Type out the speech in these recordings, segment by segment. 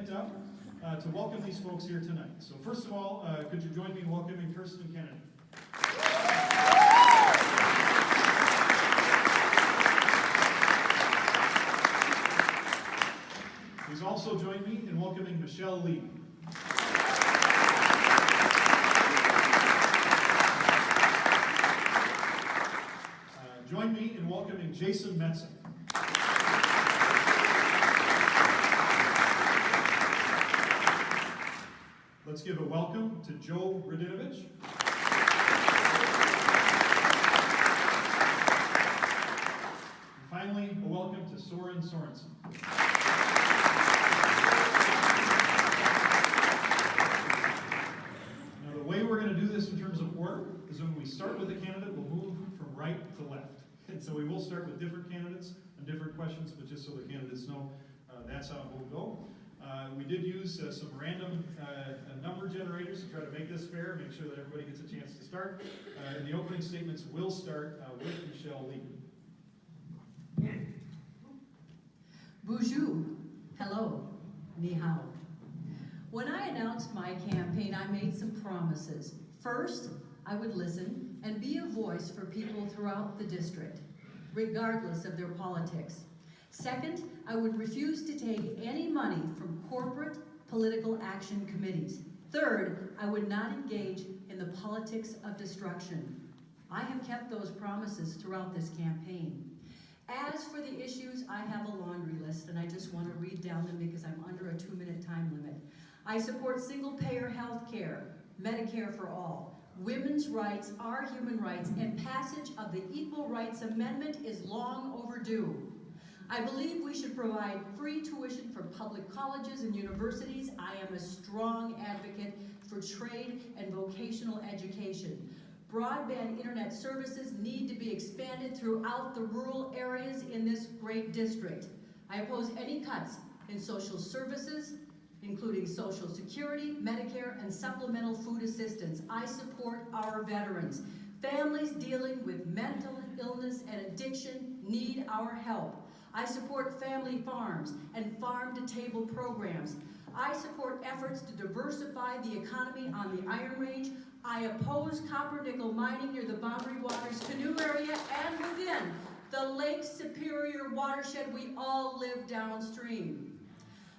get up to welcome these folks here tonight. So first of all, could you join me in welcoming Kirsten Kennedy? Please also join me in welcoming Michelle Lee. Join me in welcoming Jason Metsa. Let's give a welcome to Joe Radinovich. And finally, a welcome to Soren Sorensen. Now, the way we're going to do this in terms of order is when we start with a candidate, we'll move from right to left. And so we will start with different candidates and different questions, but just so the candidates know, that's how it will go. We did use some random number generators to try to make this fair, make sure that everybody gets a chance to start. And the opening statements will start with Michelle Lee. Bonjour. Hello. Ni hao. When I announced my campaign, I made some promises. First, I would listen and be a voice for people throughout the district, regardless of their politics. Second, I would refuse to take any money from corporate political action committees. Third, I would not engage in the politics of destruction. I have kept those promises throughout this campaign. As for the issues, I have a laundry list, and I just want to read down them because I'm under a 2-minute time limit. I support single-payer health care, Medicare for all. Women's rights are human rights, and passage of the Equal Rights Amendment is long overdue. I believe we should provide free tuition for public colleges and universities. I am a strong advocate for trade and vocational education. Broadband internet services need to be expanded throughout the rural areas in this great district. I oppose any cuts in social services, including Social Security, Medicare, and supplemental food assistance. I support our veterans. Families dealing with mental illness and addiction need our help. I support family farms and farm-to-table programs. I support efforts to diversify the economy on the Iron Range. I oppose copper-nickel mining near the Boundary Waters Canoe area and within the Lake Superior watershed we all live downstream.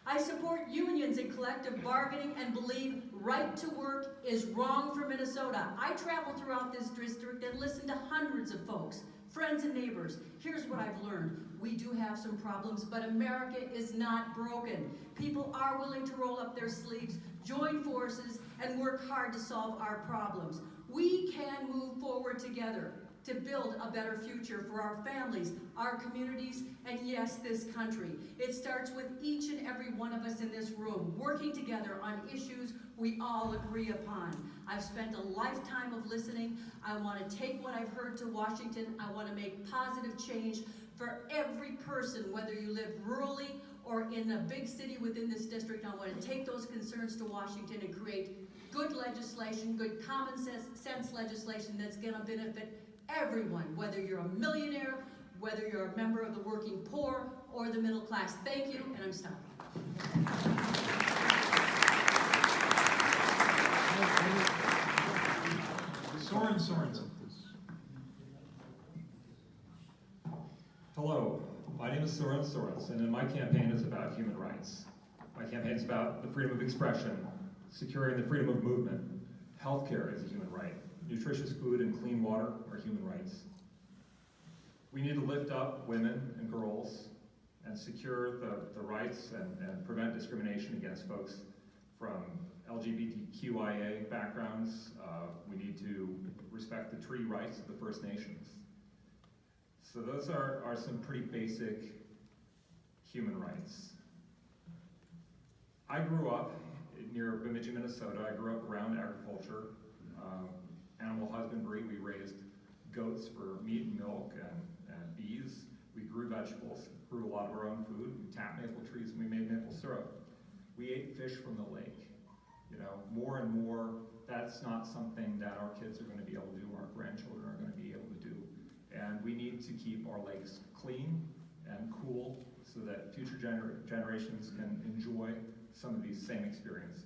I support unions and collective bargaining and believe right to work is wrong for Minnesota. I travel throughout this district and listen to hundreds of folks, friends and neighbors. Here's what I've learned. We do have some problems, but America is not broken. People are willing to roll up their sleeves, join forces, and work hard to solve our problems. We can move forward together to build a better future for our families, our communities, and yes, this country. It starts with each and every one of us in this room, working together on issues we all agree upon. I've spent a lifetime of listening. I want to take what I've heard to Washington. I want to make positive change for every person, whether you live rurally or in a big city within this district. I want to take those concerns to Washington and create good legislation, good common sense legislation that's going to benefit everyone, whether you're a millionaire, whether you're a member of the working poor or the middle class. Thank you, and I'm stopping. Sorensen. Hello, my name is Soren Sorensen, and my campaign is about human rights. My campaign is about the freedom of expression, securing the freedom of movement. Healthcare is a human right. Nutritious food and clean water are human rights. We need to lift up women and girls and secure the rights and prevent discrimination against folks from LGBTQIA backgrounds. We need to respect the treaty rights of the First Nations. So those are some pretty basic human rights. I grew up near Bemidji, Minnesota. I grew up around agriculture, animal husbandry. We raised goats for meat and milk and bees. We grew vegetables, grew a lot of our own food. We tapped maple trees and we made maple syrup. We ate fish from the lake. You know, more and more, that's not something that our kids are going to be able to do, our grandchildren are going to be able to do. And we need to keep our lakes clean and cool so that future generations can enjoy some of these same experiences.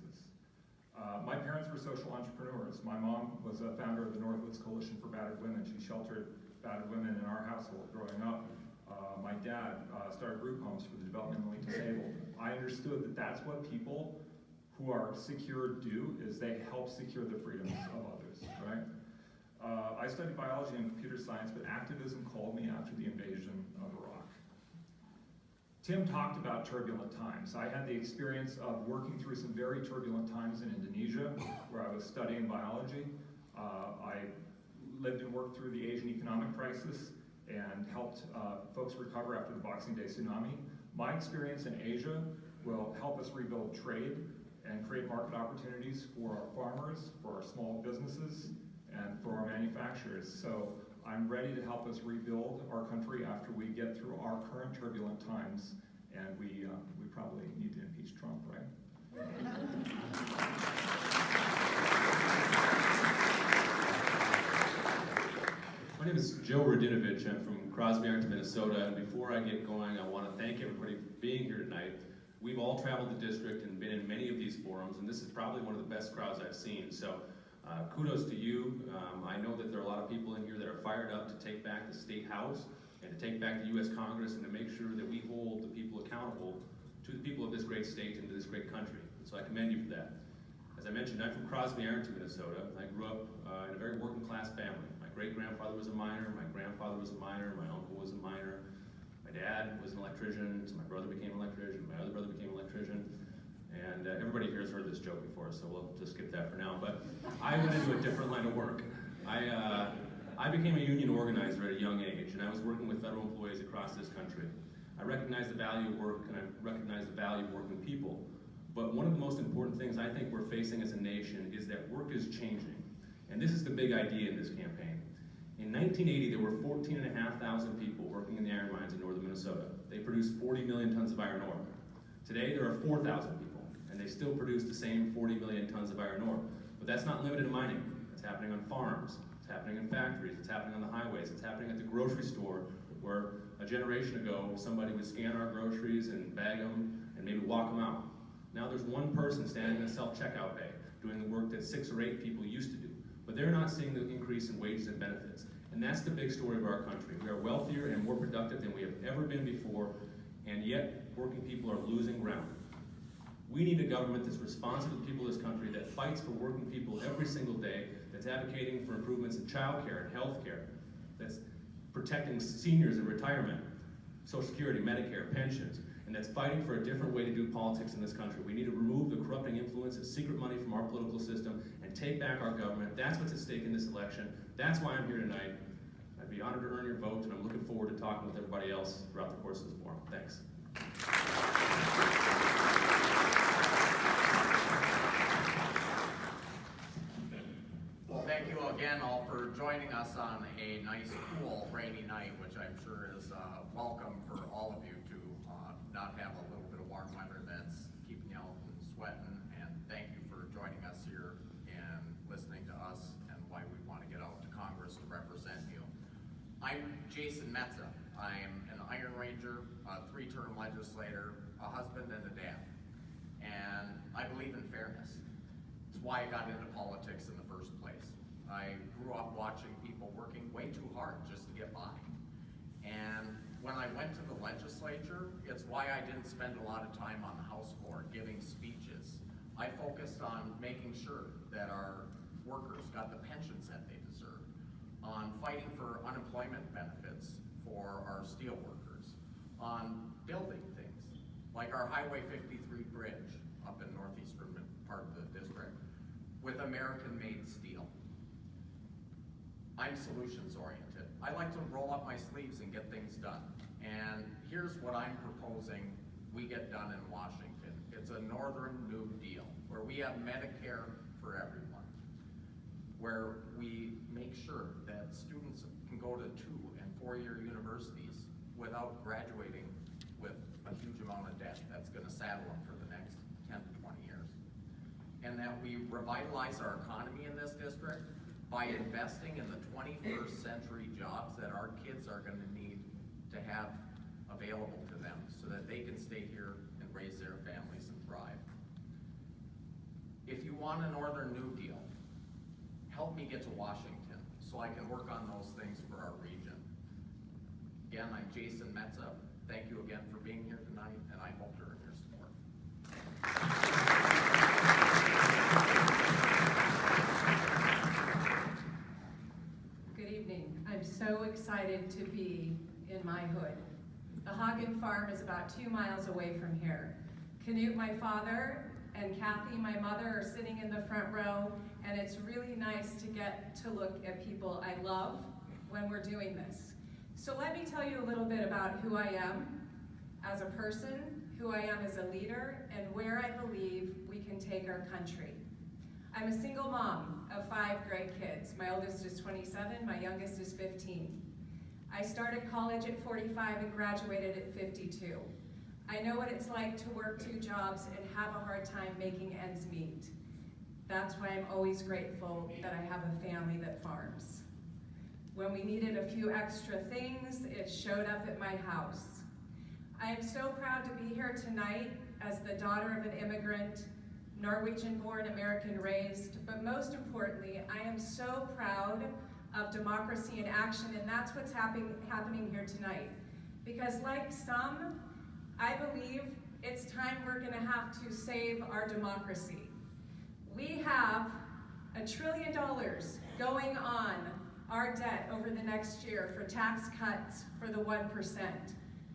My parents were social entrepreneurs. My mom was a founder of the Northwoods Coalition for Battered Women. She sheltered battered women in our household growing up. My dad started group homes for the developmentally disabled. I understood that that's what people who are secure do, is they help secure the freedoms of others, right? I studied biology and computer science, but activism called me after the invasion of Iraq. Tim talked about turbulent times. I had the experience of working through some very turbulent times in Indonesia, where I was studying biology. I lived and worked through the Asian economic crisis and helped folks recover after the Boxing Day tsunami. My experience in Asia will help us rebuild trade and create market opportunities for our farmers, for our small businesses, and for our manufacturers. So I'm ready to help us rebuild our country after we get through our current turbulent times, and we probably need to impeach Trump, right? My name is Joe Radinovich. I'm from Crosby, Arlington, Minnesota, and before I get going, I want to thank everybody for being here tonight. We've all traveled the district and been in many of these forums, and this is probably one of the best crowds I've seen. So kudos to you. I know that there are a lot of people in here that are fired up to take back the State House and to take back the U.S. Congress and to make sure that we hold the people accountable to the people of this great state and to this great country. And so I commend you for that. As I mentioned, I'm from Crosby, Arlington, Minnesota. I grew up in a very working class family. My great-grandfather was a miner, my grandfather was a miner, my uncle was a miner. My dad was an electrician, so my brother became an electrician, my other brother became an electrician. And everybody here has heard this joke before, so we'll just skip that for now. But I went into a different line of work. I became a union organizer at a young age, and I was working with federal employees across this country. I recognize the value of work, and I recognize the value of working people. But one of the most important things I think we're facing as a nation is that work is changing. And this is the big idea in this campaign. In 1980, there were 14,500 people working in the iron mines in northern Minnesota. They produced 40 million tons of iron ore. Today, there are 4,000 people, and they still produce the same 40 million tons of iron ore. But that's not limited to mining. It's happening on farms, it's happening in factories, it's happening on the highways, it's happening at the grocery store, where a generation ago, somebody would scan our groceries and bag them and maybe walk them out. Now there's one person standing in a self-checkout bay doing the work that 6 or 8 people used to do. But they're not seeing the increase in wages and benefits. And that's the big story of our country. We are wealthier and more productive than we have ever been before, and yet working people are losing ground. We need a government that's responsive to the people of this country, that fights for working people every single day, that's advocating for improvements in child care and health care, that's protecting seniors in retirement, Social Security, Medicare, pensions, and that's fighting for a different way to do politics in this country. We need to remove the corrupting influence of secret money from our political system and take back our government. That's what's at stake in this election. That's why I'm here tonight. I'd be honored to earn your vote, and I'm looking forward to talking with everybody else throughout the course of this forum. Thanks. Well, thank you again all for joining us on a nice, cool, rainy night, which I'm sure is welcome for all of you to not have a little bit of warm weather that's keeping you out and sweating. And thank you for joining us here and listening to us and why we want to get out to Congress to represent you. I'm Jason Metsa. I'm an Iron Ranger, a 3-term legislator, a husband and a dad. And I believe in fairness. It's why I got into politics in the first place. I grew up watching people working way too hard just to get by. And when I went to the legislature, it's why I didn't spend a lot of time on the House floor giving speeches. I focused on making sure that our workers got the pensions that they deserve, on fighting for unemployment benefits for our steel workers, on building things, like our Highway 53 bridge up in northeastern part of the district, with American-made steel. I'm solutions-oriented. I like to roll up my sleeves and get things done. And here's what I'm proposing we get done in Washington. It's a Northern New Deal, where we have Medicare for everyone, where we make sure that students can go to 2- and 4-year universities without graduating with a huge amount of debt that's gonna saddle them for the next 10 to 20 years. And that we revitalize our economy in this district by investing in the 21st century jobs that our kids are gonna need to have available to them so that they can stay here and raise their families and thrive. want a Northern New Deal, help me get to Washington so I can work on those things for our region. Again, I'm Jason Metsa. Thank you again for being here tonight, and I hope to earn your support. Good evening. I'm so excited to be in my hood. The Hagen Farm is about 2 miles away from here. Canute, my father, and Kathy, my mother, are sitting in the front row, and it's really nice to get to look at people I love when we're doing this. So let me tell you a little bit about who I am as a person, who I am as a leader, and where I believe we can take our country. I'm a single mom of 5 great kids. My oldest is 27, my youngest is 15. I started college at 45 and graduated at 52. I know what it's like to work 2 jobs and have a hard time making ends meet. That's why I'm always grateful that I have a family that farms. When we needed a few extra things, it showed up at my house. I am so proud to be here tonight as the daughter of an immigrant, Norwegian-born, American-raised, but most importantly, I am so proud of democracy in action, and that's what's happening here tonight. Because like some, I believe it's time we're gonna have to save our democracy. We have $1 trillion going on our debt over the next year for tax cuts for the 1%.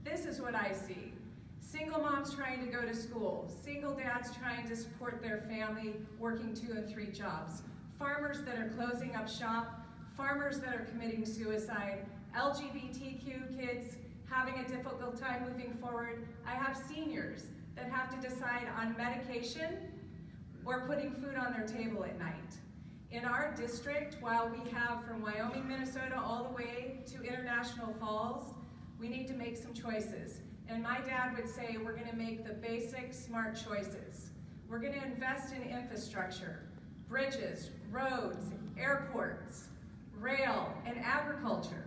This is what I see. Single moms trying to go to school, single dads trying to support their family, working 2 and 3 jobs, farmers that are closing up shop, farmers that are committing suicide, LGBTQ kids having a difficult time moving forward. I have seniors that have to decide on medication or putting food on their table at night. In our district, while we have from Wyoming, Minnesota, all the way to International Falls, we need to make some choices. And my dad would say, we're gonna make the basic smart choices. We're gonna invest in infrastructure, bridges, roads, airports, rail, and agriculture.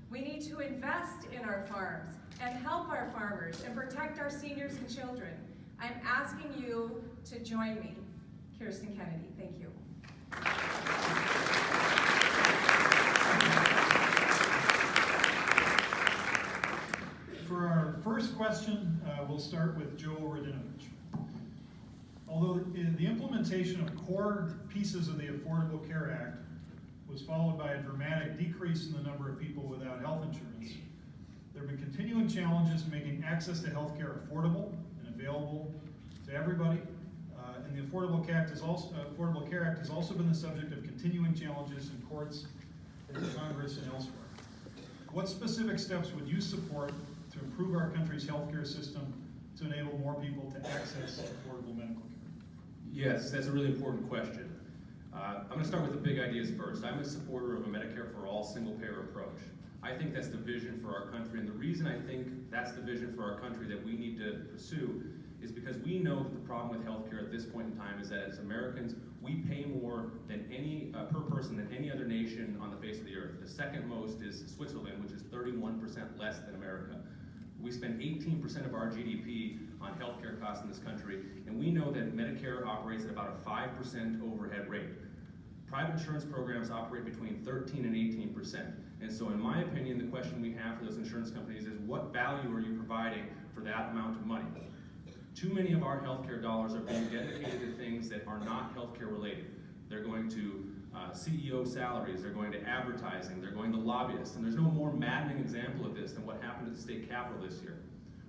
We need to invest in our farms and help our farmers and protect our seniors and children. I'm asking you to join me. Kirsten Kennedy, thank you. For our first question, we'll start with Joe Radinovich. Although the implementation of core pieces of the Affordable Care Act was followed by a dramatic decrease in the number of people without health insurance, there have been continuing challenges in making access to health care affordable and available to everybody. And the Affordable Care Act has also been the subject of continuing challenges in courts, in Congress, and elsewhere. What specific steps would you support to improve our country's healthcare system to enable more people to access affordable medical care? Yes, that's a really important question. I'm going to start with the big ideas first. I'm a supporter of a Medicare for all single-payer approach. I think that's the vision for our country, and the reason I think that's the vision for our country that we need to pursue is because we know that the problem with healthcare at this point in time is that as Americans, we pay more than any per person than any other nation on the face of the earth. The second most is Switzerland, which is 31% less than America. We spend 18% of our GDP on healthcare costs in this country, and we know that Medicare operates at about a 5% overhead rate. Private insurance programs operate between 13 and 18%. And so in my opinion, the question we have for those insurance companies is, what value are you providing for that amount of money? Too many of our healthcare dollars are being dedicated to things that are not healthcare related. They're going to CEO salaries, they're going to advertising, they're going to lobbyists, and there's no more maddening example of this than what happened at the state capitol this year.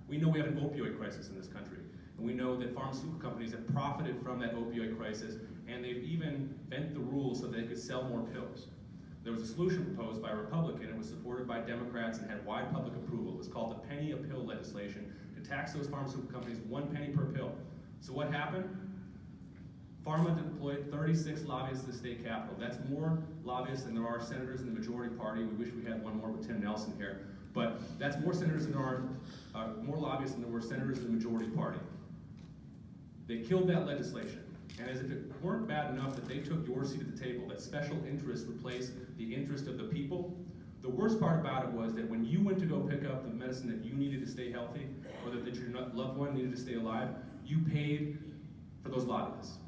We know we have an opioid crisis in this country, and we know that pharmaceutical companies have profited from that opioid crisis, and they've even bent the rules so they could sell more pills. There was a solution proposed by a Republican, it was supported by Democrats and had wide public approval. It was called the penny a pill legislation, to tax those pharmaceutical companies 1 penny per pill. So what happened? Pharma deployed 36 lobbyists to the state capitol. That's more lobbyists than there are senators in the majority party. We wish we had one more with Tim Nelson here. But that's more senators than there are, more lobbyists than there were senators in the majority party. They killed that legislation. And as if it weren't bad enough that they took your seat at the table, that special interest replaced the interest of the people, the worst part about it was that when you went to go pick up the medicine that you needed to stay healthy, or that your loved one needed to stay alive, you paid for those lobbyists.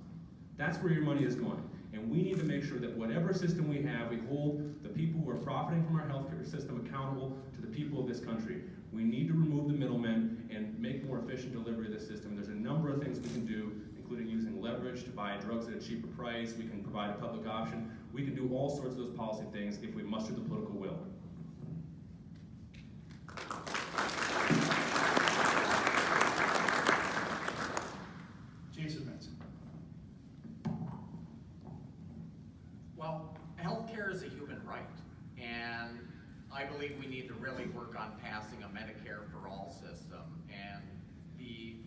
That's where your money is going. And we need to make sure that whatever system we have, we hold the people who are profiting from our healthcare system accountable to the people of this country. We need to remove the middlemen and make more efficient delivery of the system. There's a number of things we can do, including using leverage to buy drugs at a cheaper price. We can provide a public option. We can do all sorts of those policy things if we muster the political will. Metsa. Well, healthcare is a human right, and I believe we need to really work on passing a Medicare for all system. And the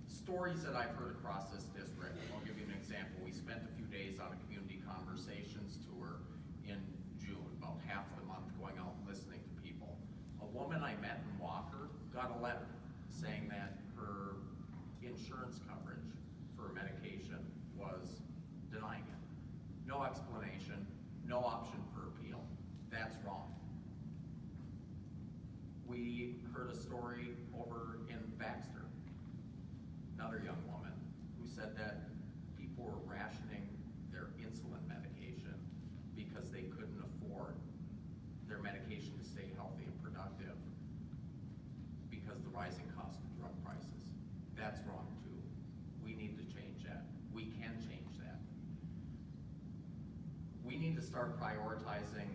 stories that I've heard across this district, I'll give you an example. We spent a few days on a community conversations tour in June, about half of the month, going out and listening to people. A woman I met in Walker got a letter saying that her insurance coverage for medication was denying it. No explanation, no option for appeal. That's wrong. We heard a story over in Baxter, another young woman who said that people were rationing their insulin medication because they couldn't afford their medication to stay healthy and productive because of the rising cost of drug prices. That's wrong too. We need to change that. We can change that. We need to start prioritizing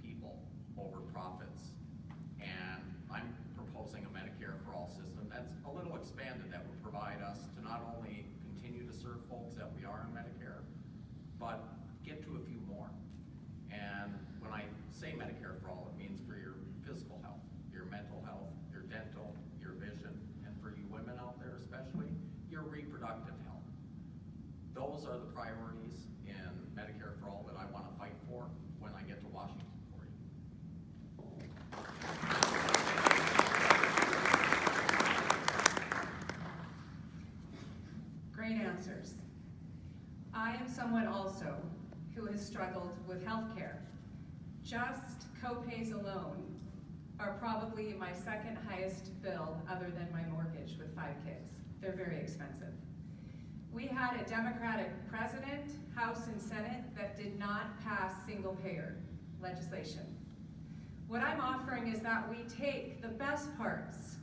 people over profits. And I'm proposing a Medicare for all system that's a little expanded, that would provide us to not only continue to serve folks that we are in Medicare, but get to a few more. And when I say Medicare for all, it means for your physical health, your mental health, your dental, your vision, and for you women out there especially, your reproductive health. Those are the priorities in Medicare for all that I want to fight for when I get to Washington for you. Great answers. I am someone also who has struggled with healthcare. Just co-pays alone are probably my second highest bill other than my mortgage with 5 kids. They're very expensive. We had a Democratic president, House and Senate, that did not pass single-payer legislation. What I'm offering is that we take the best parts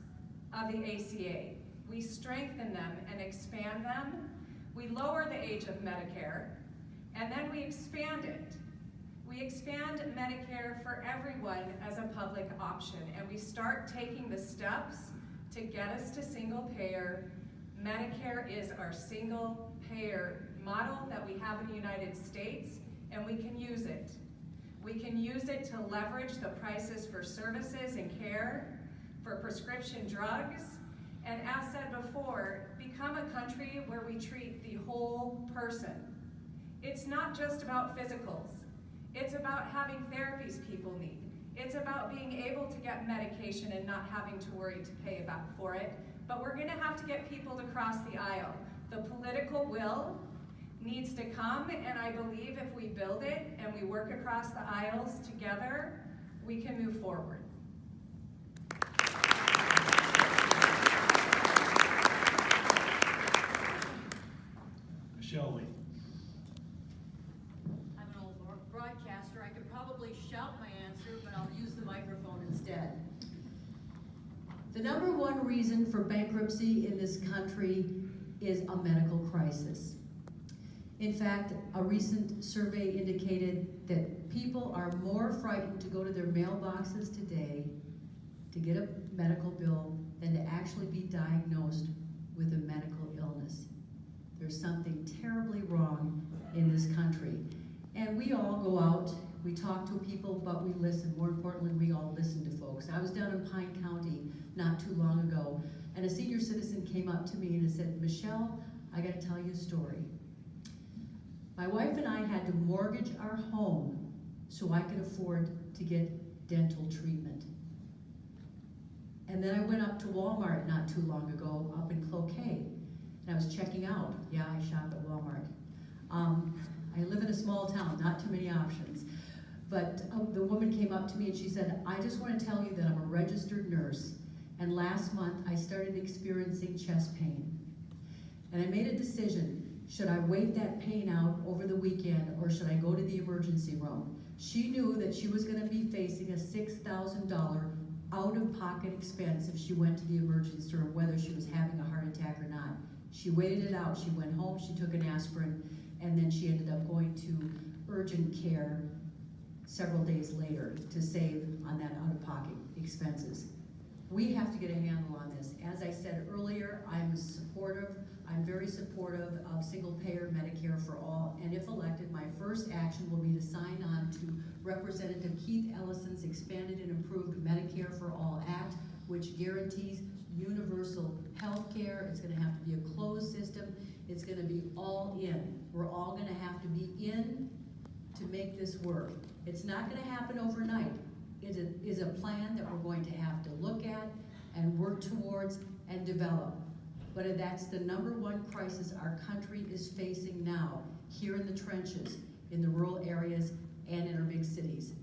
of the ACA, we strengthen them and expand them, we lower the age of Medicare, and then we expand it. We expand Medicare for everyone as a public option, and we start taking the steps to get us to single-payer. Medicare is our single-payer model that we have in the United States, and we can use it. We can use it to leverage the prices for services and care, for prescription drugs, and as said before, become a country where we treat the whole person. It's not just about physicals. It's about having therapies people need. It's about being able to get medication and not having to worry to pay for it. But we're gonna have to get people to cross the aisle. The political will needs to come, and I believe if we build it and we work across the aisles together, we can move forward. Michelle Lee. I'm an old broadcaster. I could probably shout my answer, but I'll use the microphone instead. The number one reason for bankruptcy in this country is a medical crisis. In fact, a recent survey indicated that people are more frightened to go to their mailboxes today to get a medical bill than to actually be diagnosed with a medical illness. There's something terribly wrong in this country. And we all go out, we talk to people, but we listen. More importantly, we all listen to folks. I was down in Pine County not too long ago, and a senior citizen came up to me and said, Michelle, I gotta tell you a story. My wife and I had to mortgage our home so I could afford to get dental treatment. And then I went up to Walmart not too long ago up in Cloquet, and I was checking out. Yeah, I shop at Walmart. I live in a small town, not too many options. But the woman came up to me and she said, I just want to tell you that I'm a registered nurse, and last month I started experiencing chest pain. And I made a decision. Should I wait that pain out over the weekend, or should I go to the emergency room? She knew that she was gonna be facing a $6,000 out-of-pocket expense if she went to the emergency room, whether she was having a heart attack or not. She waited it out. She went home, she took an aspirin, and then she ended up going to urgent care several days later to save on that out-of-pocket expenses. We have to get a handle on this. As I said earlier, I'm very supportive of single-payer Medicare for all, and if elected, my first action will be to sign on to Representative Keith Ellison's Expanded and Improved Medicare for All Act, which guarantees universal health care. It's gonna have to be a closed system. It's gonna be all in. We're all gonna have to be in to make this work. It's not gonna happen overnight. It is a plan that we're going to have to look at and work towards and develop. But that's the #1 crisis our country is facing now, here in the trenches, in the rural areas, and in our big cities.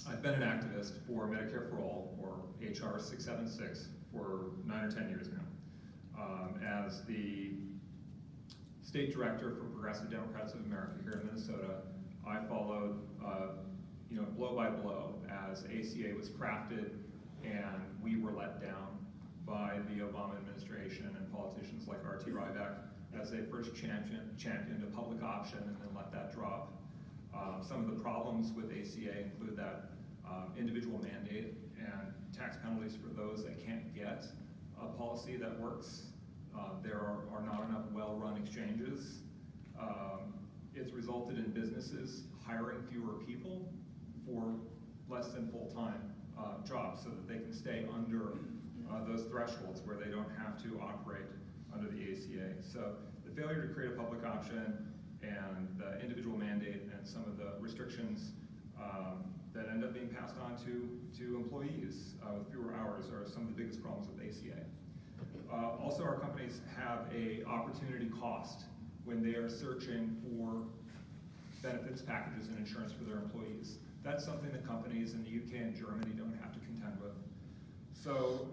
I've been an activist for Medicare for All, or HR 676, for 9 or 10 years now. As the state director for Progressive Democrats of America here in Minnesota, I followed, blow by blow as ACA was crafted and we were let down by the Obama administration and politicians like R.T. Ryback as they first championed a public option and then let that drop. Some of the problems with ACA include that individual mandate and tax penalties for those that can't get a policy that works. There are not enough well-run exchanges. It's resulted in businesses hiring fewer people for less than full-time jobs so that they can stay under those thresholds where they don't have to operate under the ACA. So the failure to create a public option and the individual mandate and some of the restrictions that end up being passed on to employees with fewer hours are some of the biggest problems with ACA. Also, our companies have a opportunity cost when they are searching for benefits packages and insurance for their employees. That's something that companies in the UK and Germany don't have to contend with. So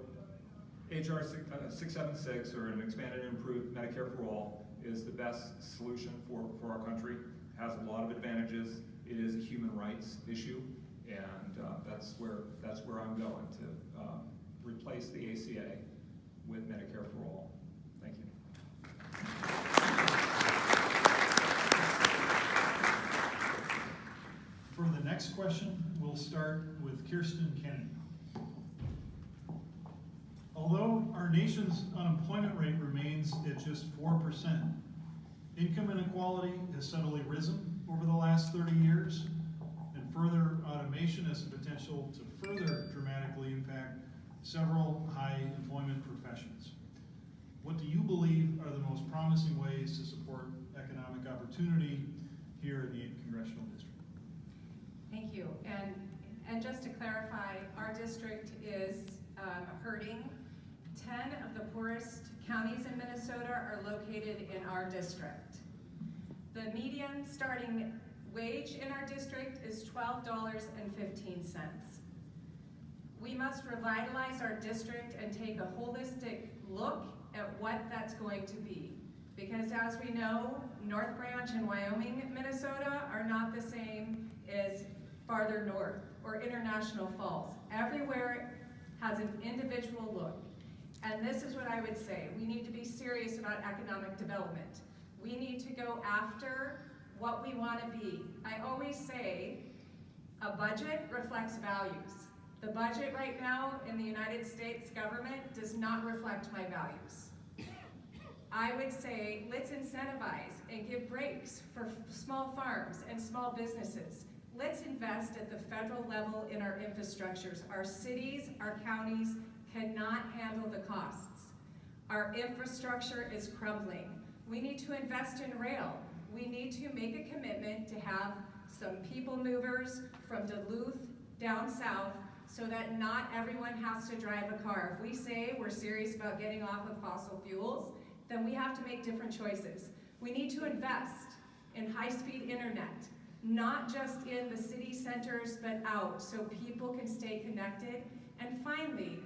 HR 676, or an expanded and improved Medicare for all, is the best solution for our country. It has a lot of advantages. It is a human rights issue, and that's where I'm going to replace the ACA with Medicare for all. Thank you. For the next question, we'll start with Kirsten Kennedy. Although our nation's unemployment rate remains at just 4%, income inequality has steadily risen over the last 30 years, and further automation has the potential to further dramatically impact several high employment professions. What do you believe are the most promising ways to support economic opportunity here in the 8th Congressional District? Thank you. And just to clarify, our district is hurting. 10 of the poorest counties in Minnesota are located in our district. The median starting wage in our district is $12.15. We must revitalize our district and take a holistic look at what that's going to be. Because as we know, North Branch and Wyoming, Minnesota are not the same as farther north or International Falls. Everywhere has an individual look. And this is what I would say. We need to be serious about economic development. We need to go after what we want to be. I always say a budget reflects values. The budget right now in the United States government does not reflect my values. I would say let's incentivize and give breaks for small farms and small businesses. Let's invest at the federal level in our infrastructures. Our cities, our counties cannot handle the costs. Our infrastructure is crumbling. We need to invest in rail. We need to make a commitment to have some people movers from Duluth down south so that not everyone has to drive a car. If we say we're serious about getting off of fossil fuels, then we have to make different choices. We need to invest in high-speed internet. not just in the city centers, but out, so people can stay connected. And finally,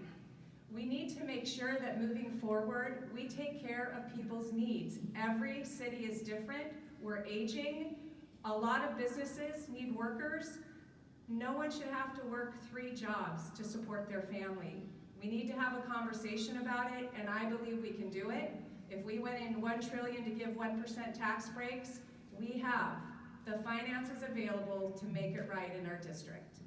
we need to make sure that moving forward, we take care of people's needs. Every city is different. We're aging. A lot of businesses need workers. No one should have to work 3 jobs to support their family. We need to have a conversation about it, and I believe we can do it. If we went in $1 trillion to give 1% tax breaks, we have the finances available to make it right in our district.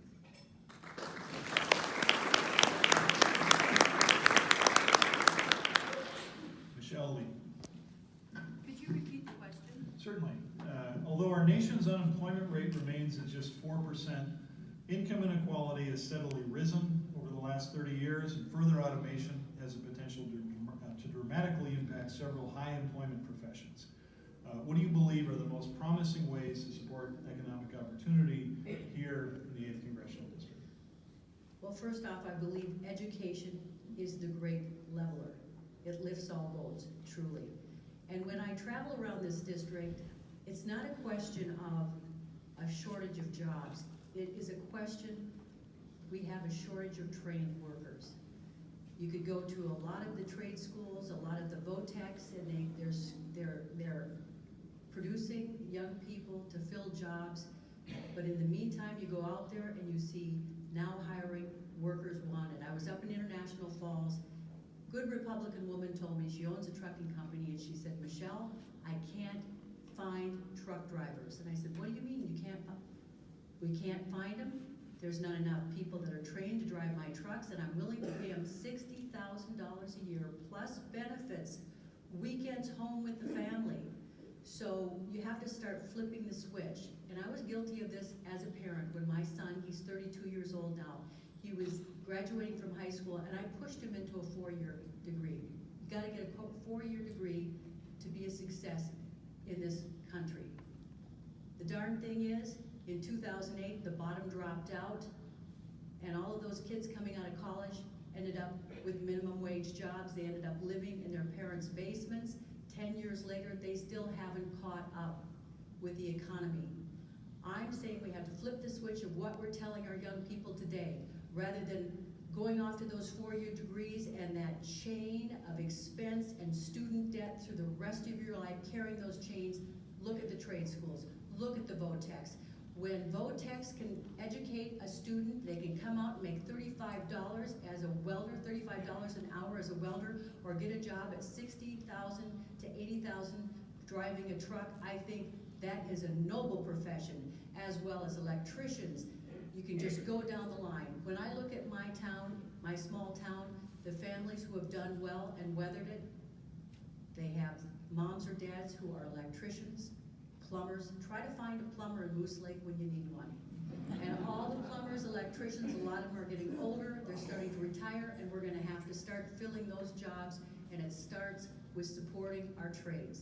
Michelle Lee. Could you repeat the question? Certainly. Although our nation's unemployment rate remains at just 4%, income inequality has steadily risen over the last 30 years, and further automation has the potential to dramatically impact several high employment professions. What do you believe are the most promising ways to support economic opportunity here in the 8th Congressional District? Well, first off, I believe education is the great leveler. It lifts all boats, truly. And when I travel around this district, it's not a question of a shortage of jobs. It is a question, we have a shortage of trained workers. You could go to a lot of the trade schools, a lot of the VOTECs, and they're producing young people to fill jobs. But in the meantime, you go out there and you see now hiring workers wanted. I was up in International Falls. Good Republican woman told me, she owns a trucking company, and she said, Michelle, I can't find truck drivers. And I said, what do you mean we can't find them? There's not enough people that are trained to drive my trucks, and I'm willing to pay them $60,000 a year plus benefits, weekends home with the family. So you have to start flipping the switch. And I was guilty of this as a parent when my son, he's 32 years old now, he was graduating from high school, and I pushed him into a 4-year degree. You gotta get a 4-year degree to be a success in this country. The darn thing is, in 2008, the bottom dropped out, and all of those kids coming out of college ended up with minimum wage jobs. They ended up living in their parents' basements. 10 years later, they still haven't caught up with the economy. I'm saying we have to flip the switch of what we're telling our young people today, rather than going off to those 4-year degrees and that chain of expense and student debt through the rest of your life, carrying those chains. Look at the trade schools, look at the VOTECs. When VOTECs can educate a student, they can come out and make $35 as a welder, $35 an hour as a welder, or get a job at $60,000 to $80,000 driving a truck. I think that is a noble profession, as well as electricians. You can just go down the line. When I look at my town, my small town, the families who have done well and weathered it, they have moms or dads who are electricians, plumbers. Try to find a plumber in Moose Lake when you need one. And all the plumbers, electricians, a lot of them are getting older, they're starting to retire, and we're gonna have to start filling those jobs, and it starts with supporting our trades.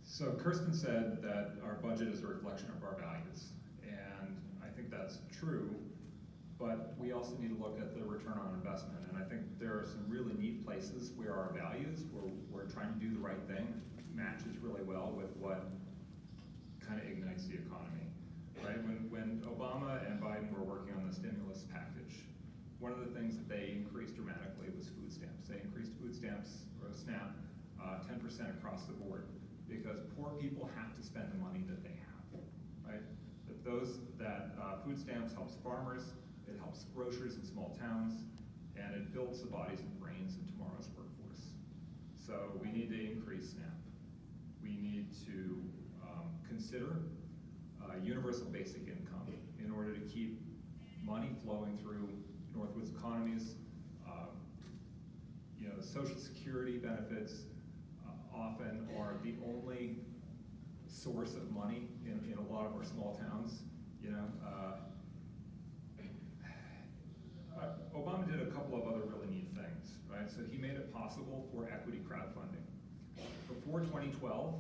So Kirsten said that our budget is a reflection of our values, and I think that's true, but we also need to look at the return on investment, and I think there are some really neat places where our values, where we're trying to do the right thing, matches really well with what kind of ignites the economy, right? When Obama and Biden were working on the stimulus package, one of the things that they increased dramatically was food stamps. They increased food stamps, or SNAP, 10% across the board, because poor people have to spend the money that they have, right? Food stamps helps farmers, it helps grocers in small towns, and it builds the bodies and brains of tomorrow's workforce. So we need to increase SNAP. We need to consider universal basic income in order to keep money flowing through Northwood's economies. Social security benefits often are the only source of money in a lot of our small towns. Obama did a couple of other really neat things, right? So he made it possible for equity crowdfunding. Before 2012,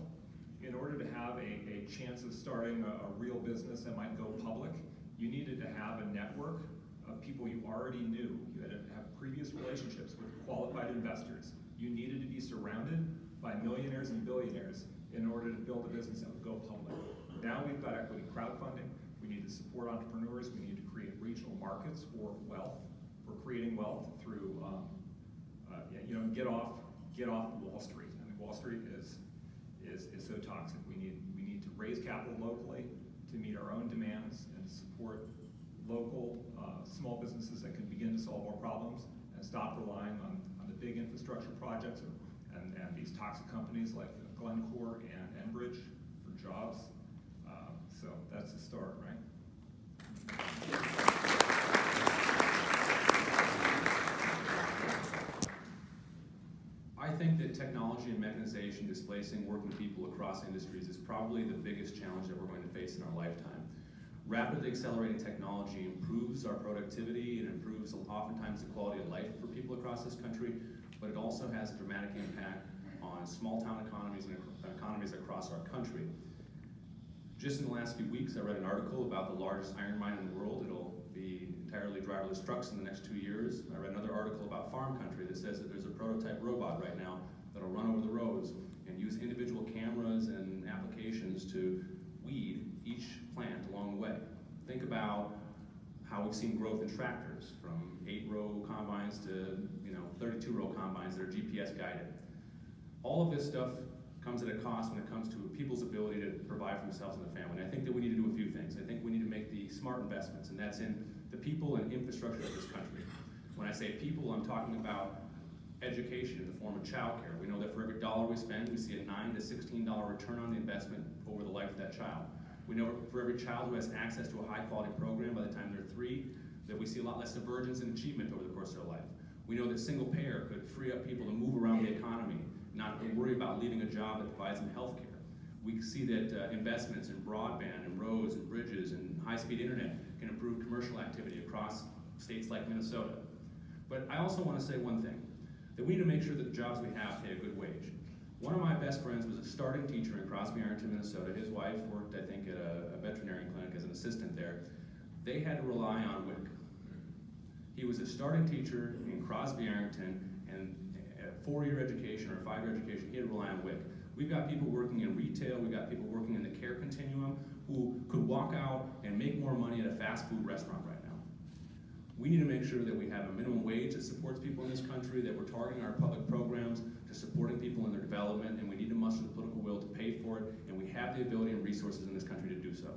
in order to have a chance of starting a real business that might go public, you needed to have a network of people you already knew. You had to have previous relationships with qualified investors. You needed to be surrounded by millionaires and billionaires in order to build a business that would go public. Now we've got equity crowdfunding. We need to support entrepreneurs. We need to create regional markets for wealth, for creating wealth through, get off Wall Street. I mean, Wall Street is so toxic. We need to raise capital locally to meet our own demands and support local small businesses that can begin to solve our problems and stop relying on the big infrastructure projects and these toxic companies like Glencore and Enbridge for jobs. So that's the start, right? I think that technology and mechanization displacing working people across industries is probably the biggest challenge that we're going to face in our lifetime. Rapidly accelerating technology improves our productivity and improves oftentimes the quality of life for people across this country, but it also has a dramatic impact on small town economies and economies across our country. Just in the last few weeks, I read an article about the largest iron mine in the world. It'll be entirely driverless trucks in the next 2 years. I read another article about farm country that says that there's a prototype robot right now that'll run over the roads and use individual cameras and applications to weed each plant along the way. Think about how we've seen growth in tractors from 8-row combines to 32-row combines that are GPS guided. All of this stuff comes at a cost when it comes to people's ability to provide for themselves and their family. And I think that we need to do a few things. I think we need to make the smart investments, and that's in the people and infrastructure of this country. When I say people, I'm talking about education in the form of childcare. We know that for every dollar we spend, we see a $9 to $16 return on the investment over the life of that child. We know for every child who has access to a high-quality program by the time they're 3, that we see a lot less divergence in achievement over the course of their life. We know that single payer could free up people to move around the economy, not to worry about leaving a job that provides them health care. We see that investments in broadband and roads and bridges and high-speed internet can improve commercial activity across states like Minnesota. But I also want to say one thing, that we need to make sure that the jobs we have pay a good wage. One of my best friends was a starting teacher in Crosby, Arrington, Minnesota. His wife worked, I think, at a veterinary clinic as an assistant there. They had to rely on WIC. He was a starting teacher in Crosby, Arrington, and a 4-year education or a 5-year education, he had to rely on WIC. We've got people working in retail, we've got people working in the care continuum who could walk out and make more money at a fast food restaurant right now. We need to make sure that we have a minimum wage that supports people in this country, that we're targeting our public programs to supporting people in their development, and we need to muster the political will to pay for it, and we have the ability and resources in this country to do so.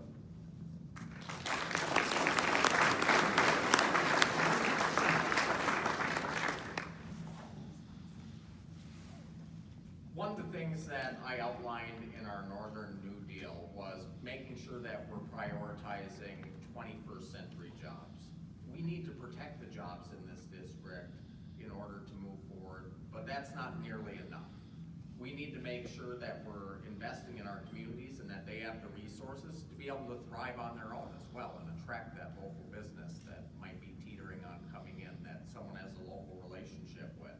One of the things that I outlined in our Northern New Deal was making sure that we're prioritizing 21st century jobs. We need to protect the jobs in this district in order to move forward, but that's not nearly enough. We need to make sure that we're investing in our communities and that they have the resources to be able to thrive on their own as well and attract that local business that might be teetering on coming in that someone has a local relationship with.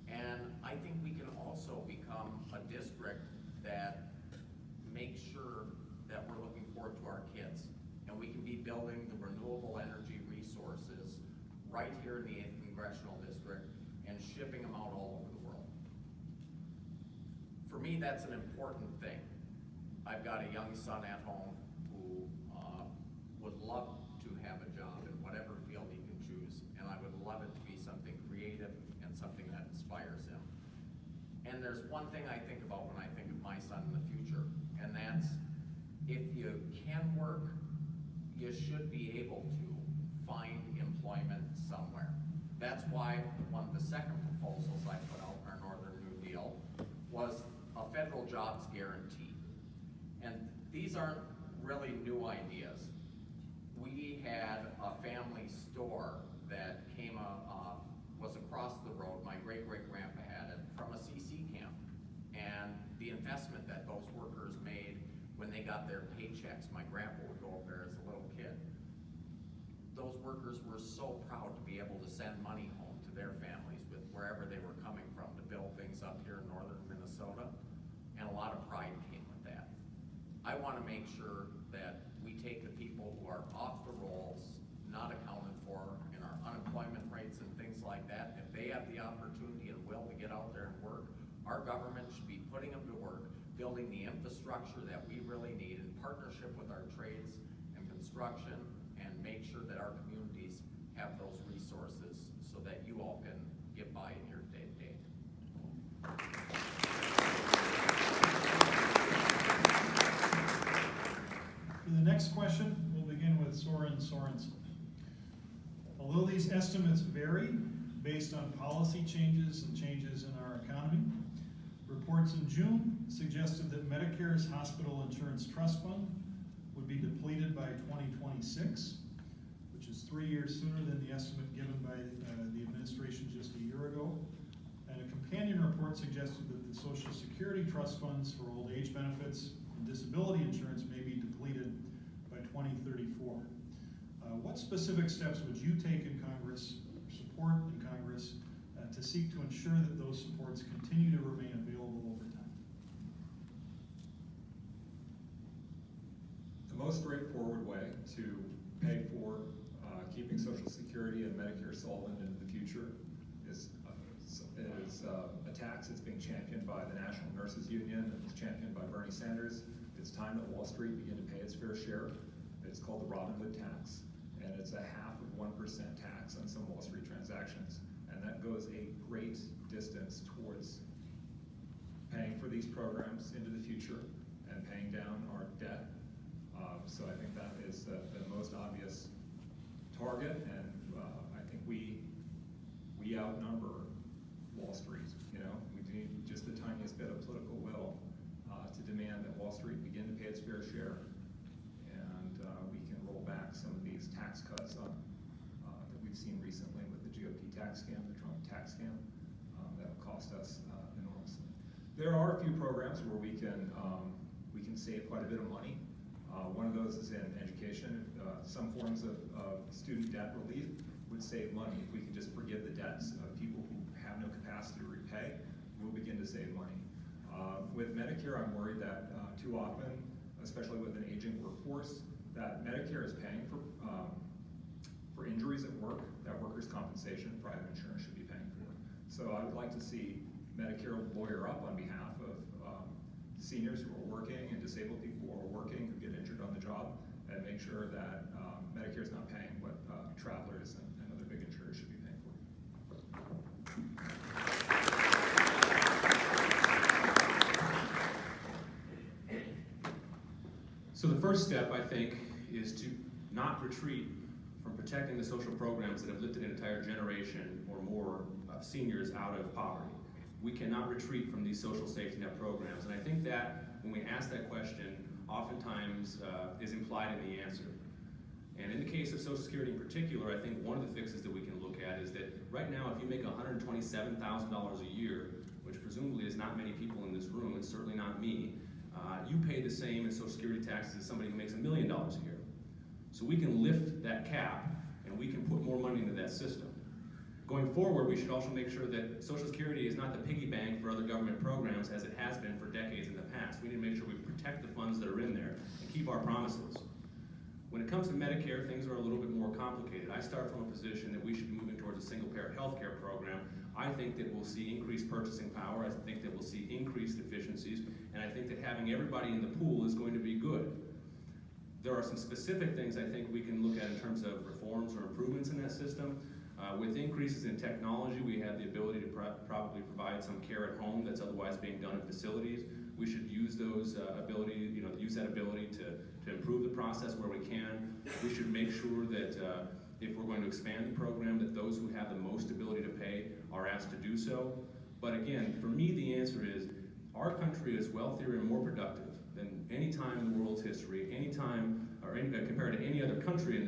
And I think we can also become a district that makes sure that we're looking forward to our kids. And we can be building the renewable energy resources right here in the 8th Congressional District and shipping them out all over the world. For me, that's an important thing. I've got a young son at home who would love to have a job in whatever field he can choose, and I would love it to be something creative and something that inspires him. And there's one thing I think about when I think of my son in the future, and that's if you can work, you should be able to find employment somewhere. That's why one of the second proposals I put out in our Northern New Deal was a federal jobs guarantee. And these aren't really new ideas. We had a family store that was across the road. My great-great-grandpa had it from a CC camp. And the investment that those workers made when they got their paychecks, my grandpa would go up there as a little kid. Those workers were so proud to be able to send money home to their families with wherever they were coming from to build things up here in northern Minnesota. And a lot of pride came with that. I want to make sure that we take the people who are off the rolls, not accounted for like that, if they have the opportunity and will to get out there and work, our government should be putting them to work, building the infrastructure that we really need in partnership with our trades and construction, and make sure that our communities have those resources so that you all can get by in your day-to-day. For the next question, we'll begin with Sorensen. Although these estimates vary based on policy changes and changes in our economy, reports in June suggested that Medicare's Hospital Insurance Trust Fund would be depleted by 2026, which is 3 years sooner than the estimate given by the administration just a year ago. And a companion report suggested that the Social Security trust funds for old age benefits and disability insurance may be depleted by 2034. What specific steps would you take in Congress, support in Congress, to seek to ensure that those supports continue to remain available over time? The most straightforward way to pay for keeping Social Security and Medicare solvent into the future is a tax that's being championed by the National Nurses Union and it's championed by Bernie Sanders. It's time that Wall Street begin to pay its fair share. It's called the Robin Hood tax, and it's a 0.5% tax on some Wall Street transactions. And that goes a great distance towards paying for these programs into the future and paying down our debt. So I think that is the most obvious target, and I think we outnumber Wall Street. You know, we need just the tiniest bit of political will to demand that Wall Street begin to pay its fair share, and we can roll back some of these tax cuts that we've seen recently with the GOP tax scam, the Trump tax scam, that will cost us enormously. There are a few programs where we can save quite a bit of money. One of those is in education. Some forms of student debt relief would save money. If we can just forgive the debts of people who have no capacity to repay, we'll begin to save money. With Medicare, I'm worried that too often, especially with an aging workforce, that Medicare is paying for injuries at work that workers' compensation, private insurance should be paying for. So I would like to see Medicare lawyer up on behalf of seniors who are working and disabled people who are working who get injured on the job, and be make sure that Medicare is not paying what travelers and other big insurers should be paying for. So the first step, I think, is to not retreat from protecting the social programs that have lifted an entire generation or more of seniors out of poverty. We cannot retreat from these social safety net programs, and I think that when we ask that question, oftentimes is implied in the answer. And in the case of Social Security in particular, I think one of the fixes that we can look at is that right now, if you make $127,000 a year, which presumably is not many people in this room, and certainly not me, you pay the same in Social Security taxes as somebody who makes $1 million a year. So we can lift that cap, and we can put more money into that system. Going forward, we should also make sure that Social Security is not the piggy bank for other government programs as it has been for decades in the past. We need to make sure we protect the funds that are in there and keep our promises. When it comes to Medicare, things are a little bit more complicated. I start from a position that we should be moving towards a single-payer health care program. I think that we'll see increased purchasing power. I think that we'll see increased efficiencies. And I think that having everybody in the pool is going to be good. There are some specific things I think we can look at in terms of reforms or improvements in that system. With increases in technology, we have the ability to probably provide some care at home that's otherwise being done in facilities. We should use those use that ability to improve the process where we can. We should make sure that if we're going to expand the program, that those who have the most ability to pay are asked to do so. But again, for me, the answer is our country is wealthier and more productive than any time in the world's history, any time or compared to any other country in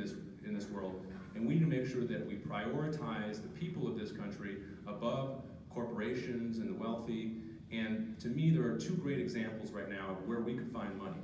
this world. And we need to make sure that we prioritize the people of this country above corporations and the wealthy. And to me, there are two great examples right now of where we could find money.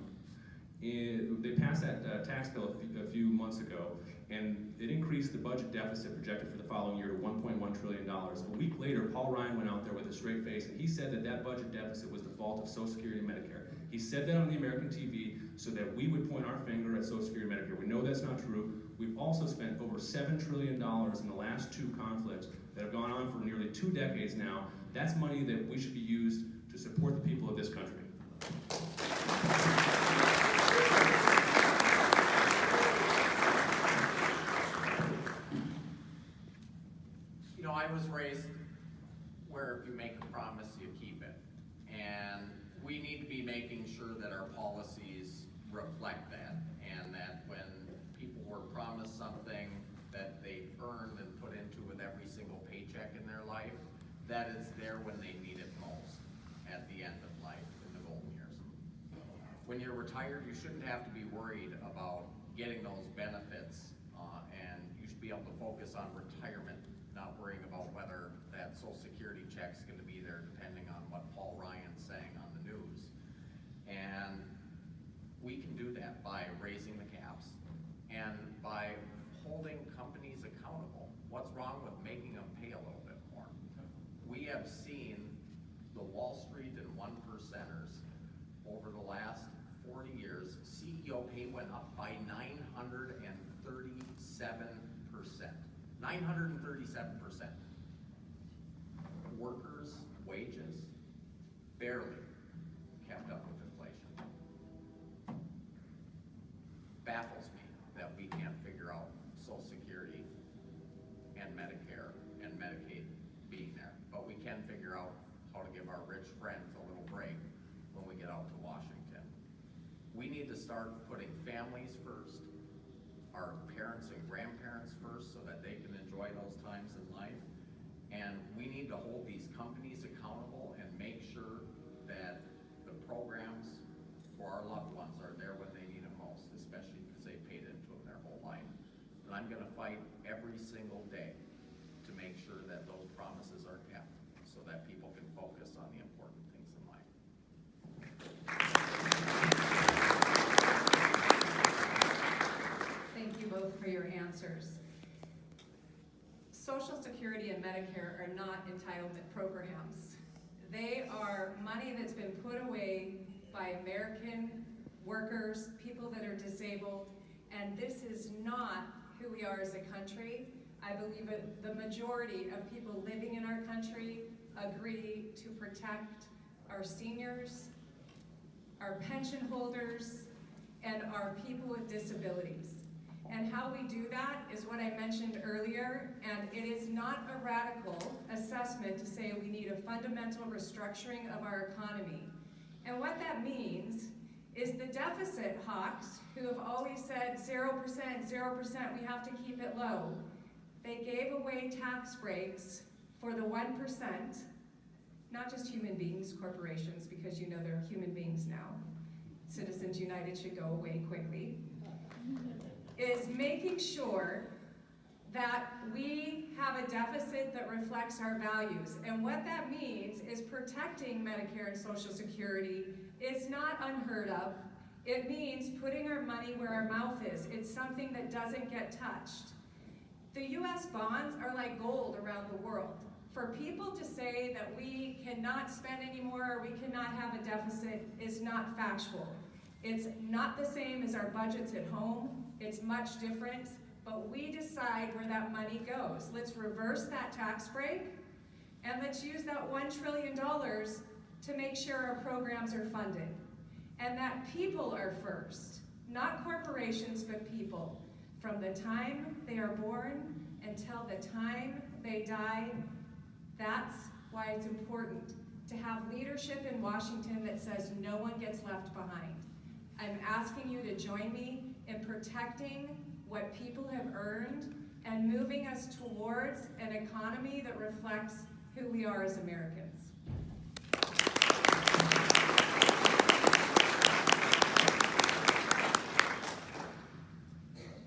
They passed that tax bill a few months ago, and it increased the budget deficit projected for the following year to $1.1 trillion. A week later, Paul Ryan went out there with a straight face, and he said that that budget deficit was the fault of Social Security and Medicare. He said that on the American TV so that we would point our finger at Social Security and Medicare. We know that's not true. We've also spent over $7 trillion in the last 2 conflicts that have gone on for nearly 2 decades now. That's money that we should be used to support the people of this country. You know, I was raised where if you make a promise, you keep it. And we need to be making sure that our policies reflect that, and that when people were promised something that they've earned and put into with every single paycheck in their life, that it's there when they need it most, at the end of life, in the golden years. When you're retired, you shouldn't have to be worried about getting those benefits, and you should be able to focus on retirement, not worrying about whether that Social Security check's gonna be there depending on what Paul Ryan's saying on the news. And we can do that by raising the caps and by holding companies accountable. What's wrong with making them pay a little bit more? We have seen the Wall Street and 1%ers over the last 40 years, CEO pay went up by 937%. 937%. Workers' wages barely kept up with inflation. Baffles me that we can't figure out Social Security and Medicare and Medicaid being there. But we can figure out how to give our rich friends a little break when we get out to Washington. We need to start putting families first, our parents and grandparents first, so that they can enjoy those times in life. And we need to hold these companies accountable and make sure that the programs for our loved ones are there when they need them most, especially because they paid into them their whole life. And I'm gonna fight every single day to make sure that those promises are kept, so that people can focus on the important things in life. Thank you both for your answers. Social Security and Medicare are not entitlement programs. They are money that's been put away by American workers, people that are disabled, and this is not who we are as a country. I believe the majority of people living in our country agree to protect our seniors, our pension holders, and our people with disabilities. And how we do that is what I mentioned earlier, and it is not a radical assessment to say we need a fundamental restructuring of our economy. And what that means is the deficit hawks, who have always said 0%, 0%, we have to keep it low. They gave away tax breaks for the 1%, not just human beings, corporations, because you know they're human beings now. Citizens United should go away quickly. Is making sure that we have a deficit that reflects our values. And what that means is protecting Medicare and Social Security is not unheard of. It means putting our money where our mouth is. It's something that doesn't get touched. The US bonds are like gold around the world. For people to say that we cannot spend anymore or we cannot have a deficit is not factual. It's not the same as our budgets at home. It's much different, but we decide where that money goes. Let's reverse that tax break, and let's use that $1 trillion to make sure our programs are funded. And that people are first, not corporations, but people. From the time they are born until the time they die, that's why it's important to have leadership in Washington that says no one gets left behind. I'm asking you to join me in protecting what people have earned and moving us towards an economy that reflects who we are as Americans.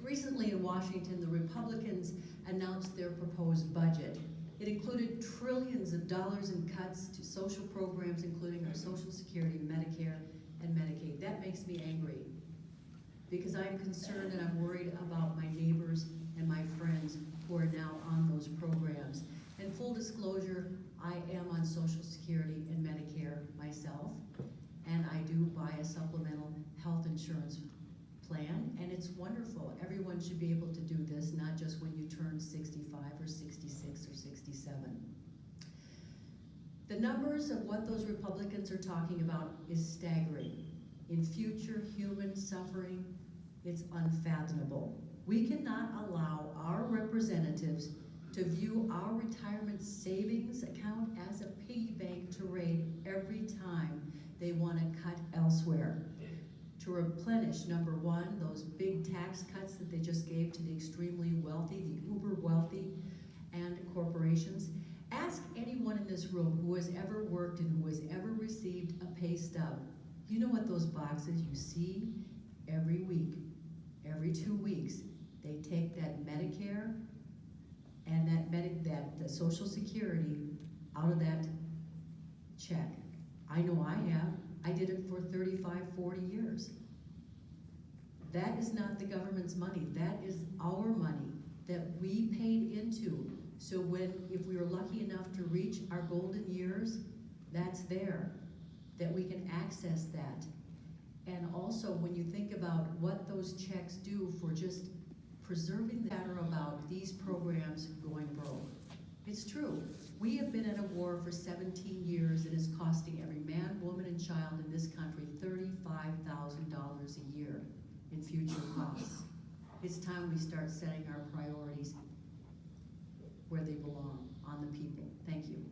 Recently in Washington, the Republicans announced their proposed budget. It included trillions of dollars in cuts to social programs, including our Social Security, Medicare, and Medicaid. That makes me angry, because I'm concerned and I'm worried about my neighbors and my friends who are now on those programs. And full disclosure, I am on Social Security and Medicare myself, and I do buy a The numbers of what those Republicans are talking about is staggering. In future human suffering, it's unfathomable. We cannot allow our representatives to view our retirement savings account as a piggy bank to raid every time they want to cut elsewhere. To replenish, number one, those big tax cuts that they just gave to the extremely wealthy, the uber wealthy, and corporations. Ask anyone in this room who has ever worked and who has ever received a pay stub. You know what those boxes you see every week, every 2 weeks. They take that Medicare and that Social Security out of that check. I know I have. I did it for 35, 40 years. That is not the government's money. That is our money that we paid into. So if we are lucky enough to reach our golden years, that's there, that we can access that. And also, when you think about what those checks do for just preserving the matter about these programs going broke. It's true. We have been at a war for 17 years that is costing every man, woman, and child in this country $35,000 a year in future costs. It's time we start setting our priorities where they belong, on the people. Thank you.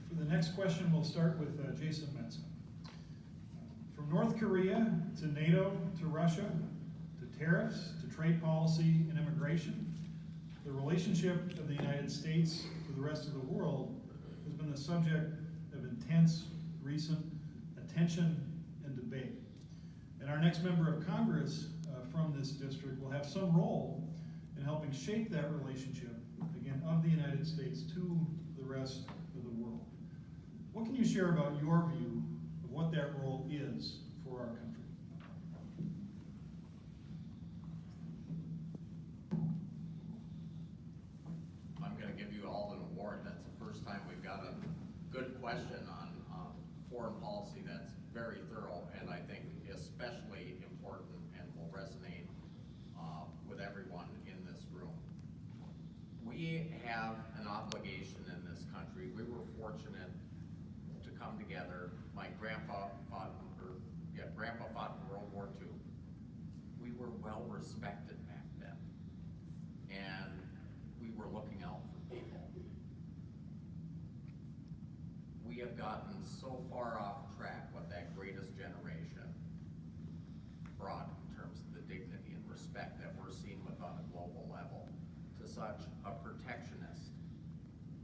For the next question, we'll start with Jason Metsa. From North Korea to NATO to Russia to tariffs to trade policy and immigration, the relationship of the United States to the rest of the world has been the subject of intense recent attention and debate. And our next member of Congress from this district will have some role in helping shape that relationship, again, of the United States to the rest of the world. What can you share about your view of what that role is for our country? I'm going to give you all an award. That's the first time we've got a good question on foreign policy that's very thorough, and I think especially important and will resonate with everyone in this room. We have an obligation in this country. We were fortunate to come together. My grandpa fought in World War II. We were well respected back then, and we were looking out for people. We have gotten so far off track what that greatest generation brought in terms of the dignity and respect that we're seeing with on a global level to such a protectionist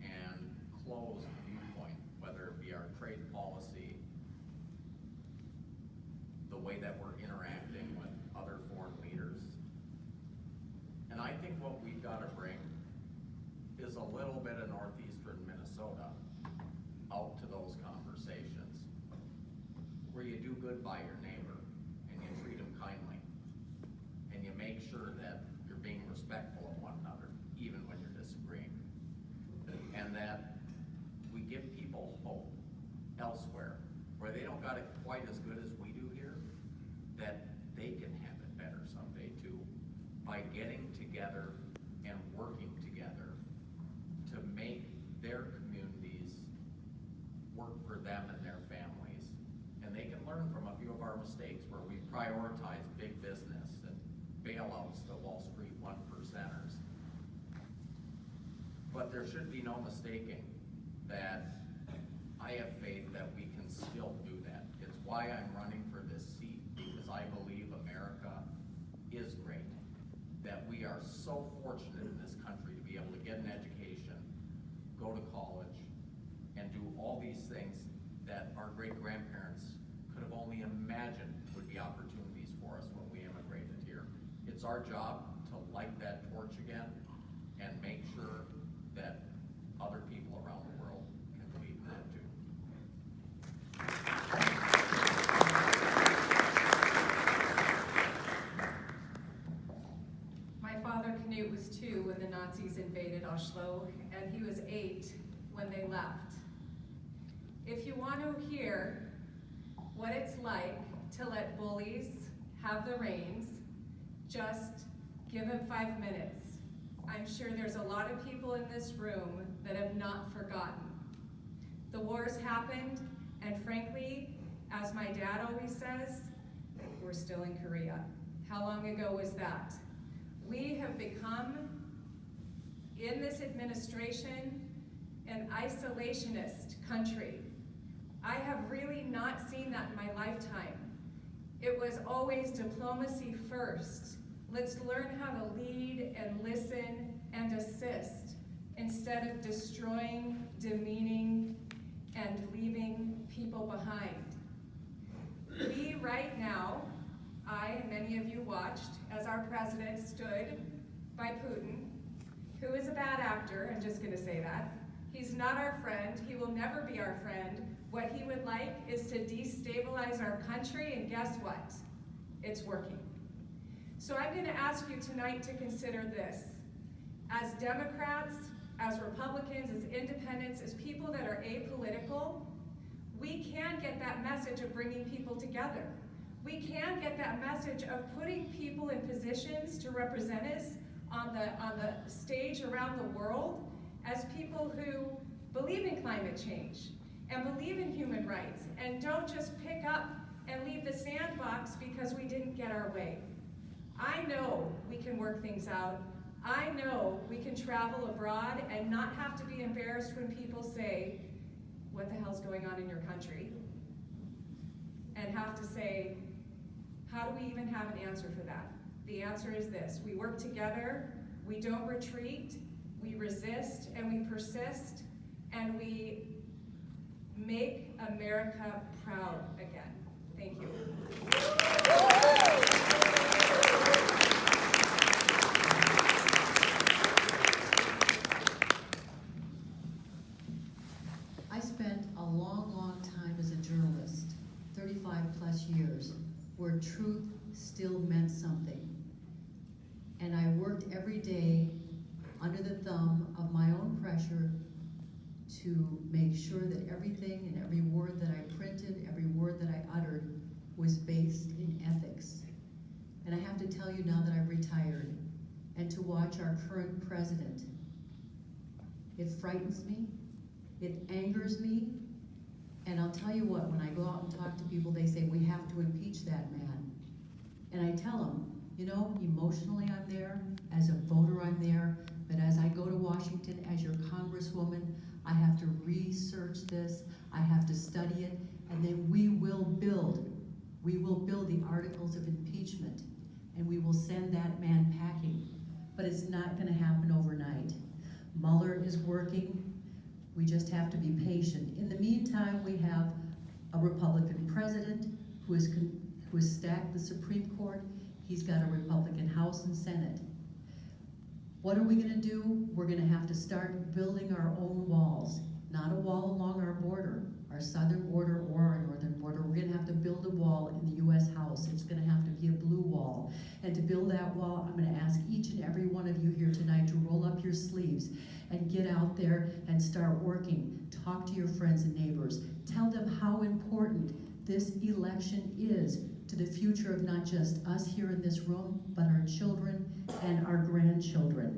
and closed viewpoint, whether it be our trade policy, the way that we're interacting with other foreign leaders. And I think what we've got to bring is a little bit of northeastern Minnesota out to those conversations where you do good by your neighbor and you treat them kindly and you make sure that you're being respectful of one another even when you're disagreeing, and that we give people hope elsewhere where they don't got it quite as good as we do here, that they can have it better someday too by getting together and working together to make their communities work for them and their families. And they can learn from a few of our mistakes where we prioritize big business and bailouts to Wall Street 1%ers. But there should be no mistaking that I have faith that we can still do that. It's why I'm running for this seat, because I believe America is great. That we are so fortunate in this country to be able to get an education, go to college, and do all these things that our great-grandparents could have only imagined would be opportunities for us when we immigrated here. It's our job to light that torch again and make sure that other people around the world can believe in that too. My father, Knut, was 2 when the Nazis invaded Oslo, and he was 8 when they left. If you want to hear what it's like to let bullies have the reins, just Give him 5 minutes. I'm sure there's a lot of people in this room that have not forgotten. The wars happened, and frankly, as my dad always says, we're still in Korea. How long ago was that? We have become, in this administration, an isolationist country. I have really not seen that in my lifetime. It was always diplomacy first. Let's learn how to lead and listen and assist instead of destroying, demeaning, and leaving people behind. We right now, I and many of you watched as our president stood by Putin, who is a bad actor, I'm just gonna say that. He's not our friend, he will never be our friend. What he would like is to destabilize our country, and guess what? It's working. So I'm gonna ask you tonight to consider this. As Democrats, as Republicans, as independents, as people that are apolitical, we can get that message of bringing people together. We can get that message of putting people in positions to represent us on the stage around the world as people who believe in climate change and believe in human rights and don't just pick up and leave the sandbox because we didn't get our way. I know we can work things out. I know we can travel abroad and not have to be embarrassed when people say, what the hell's going on in your country? And have to say, how do we even have an answer for that? The answer is this: we work together, we don't retreat, we resist and we persist, and we make America proud again. Thank you. I spent a long, long time as a journalist, 35 plus years, where truth still meant something. And I worked every day under the thumb of my own pressure to make sure that everything and every word that I printed, every word that I uttered, was based in ethics. And I have to tell you now that I've retired, and to watch our current president, it frightens me, it angers me, and I'll tell you what, when I go out and talk to people, they say, we have to impeach that man. And I tell them, you know, emotionally I'm there, as a voter I'm there, but as I go to Washington as your congresswoman, I have to research this, I have to study it, and then we will build the articles of impeachment, and we will send that man packing. But it's not gonna happen overnight. Mueller is working, we just have to be patient. In the meantime, we have a Republican president who has stacked the Supreme Court. He's got a Republican House and Senate. What are we gonna do? We're gonna have to start building our own walls. Not a wall along our border, our southern border or our northern border. We're gonna have to build a wall in the US House. It's gonna have to be a blue wall. And to build that wall, I'm gonna ask each and every one of you here tonight to roll up your sleeves and get out there and start working. Talk to your friends and neighbors. Tell them how important this election is to the future of not just us here in this room, but our children and our grandchildren.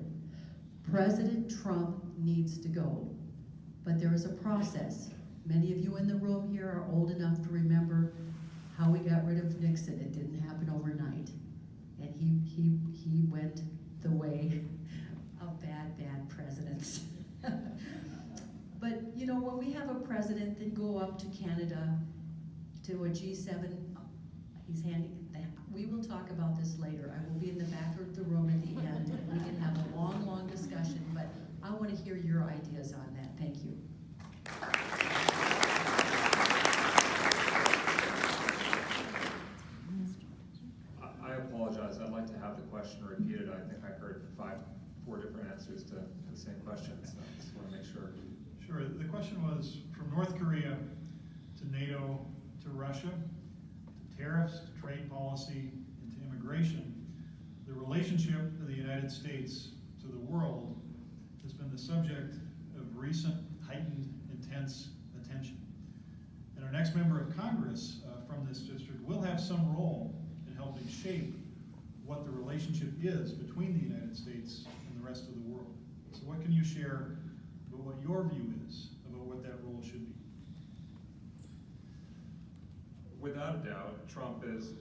President Trump needs to go, but there is a process. Many of you in the room here are old enough to remember how we got rid of Nixon. It didn't happen overnight, and he went the way of bad presidents. But you know, when we have a president that go up to Canada, to a G7, he's handing that. We will talk about this later. I will be in the back of the room at the end, and we can have a long, long discussion, but I want to hear your ideas on that. Thank you. I apologize. I'd like to have the question repeated. I think I heard four different answers to the same question, so I just want to make sure. Sure, the question was from North Korea to NATO to Russia, to tariffs, to trade policy, and to immigration. The relationship of the United States to the world has been the subject of recent heightened, intense attention. And our next member of Congress from this district will have some role in helping shape what the relationship is between the United States and the rest of the world. So what can you share about what your view is about what that role should be? Without a doubt, Trump is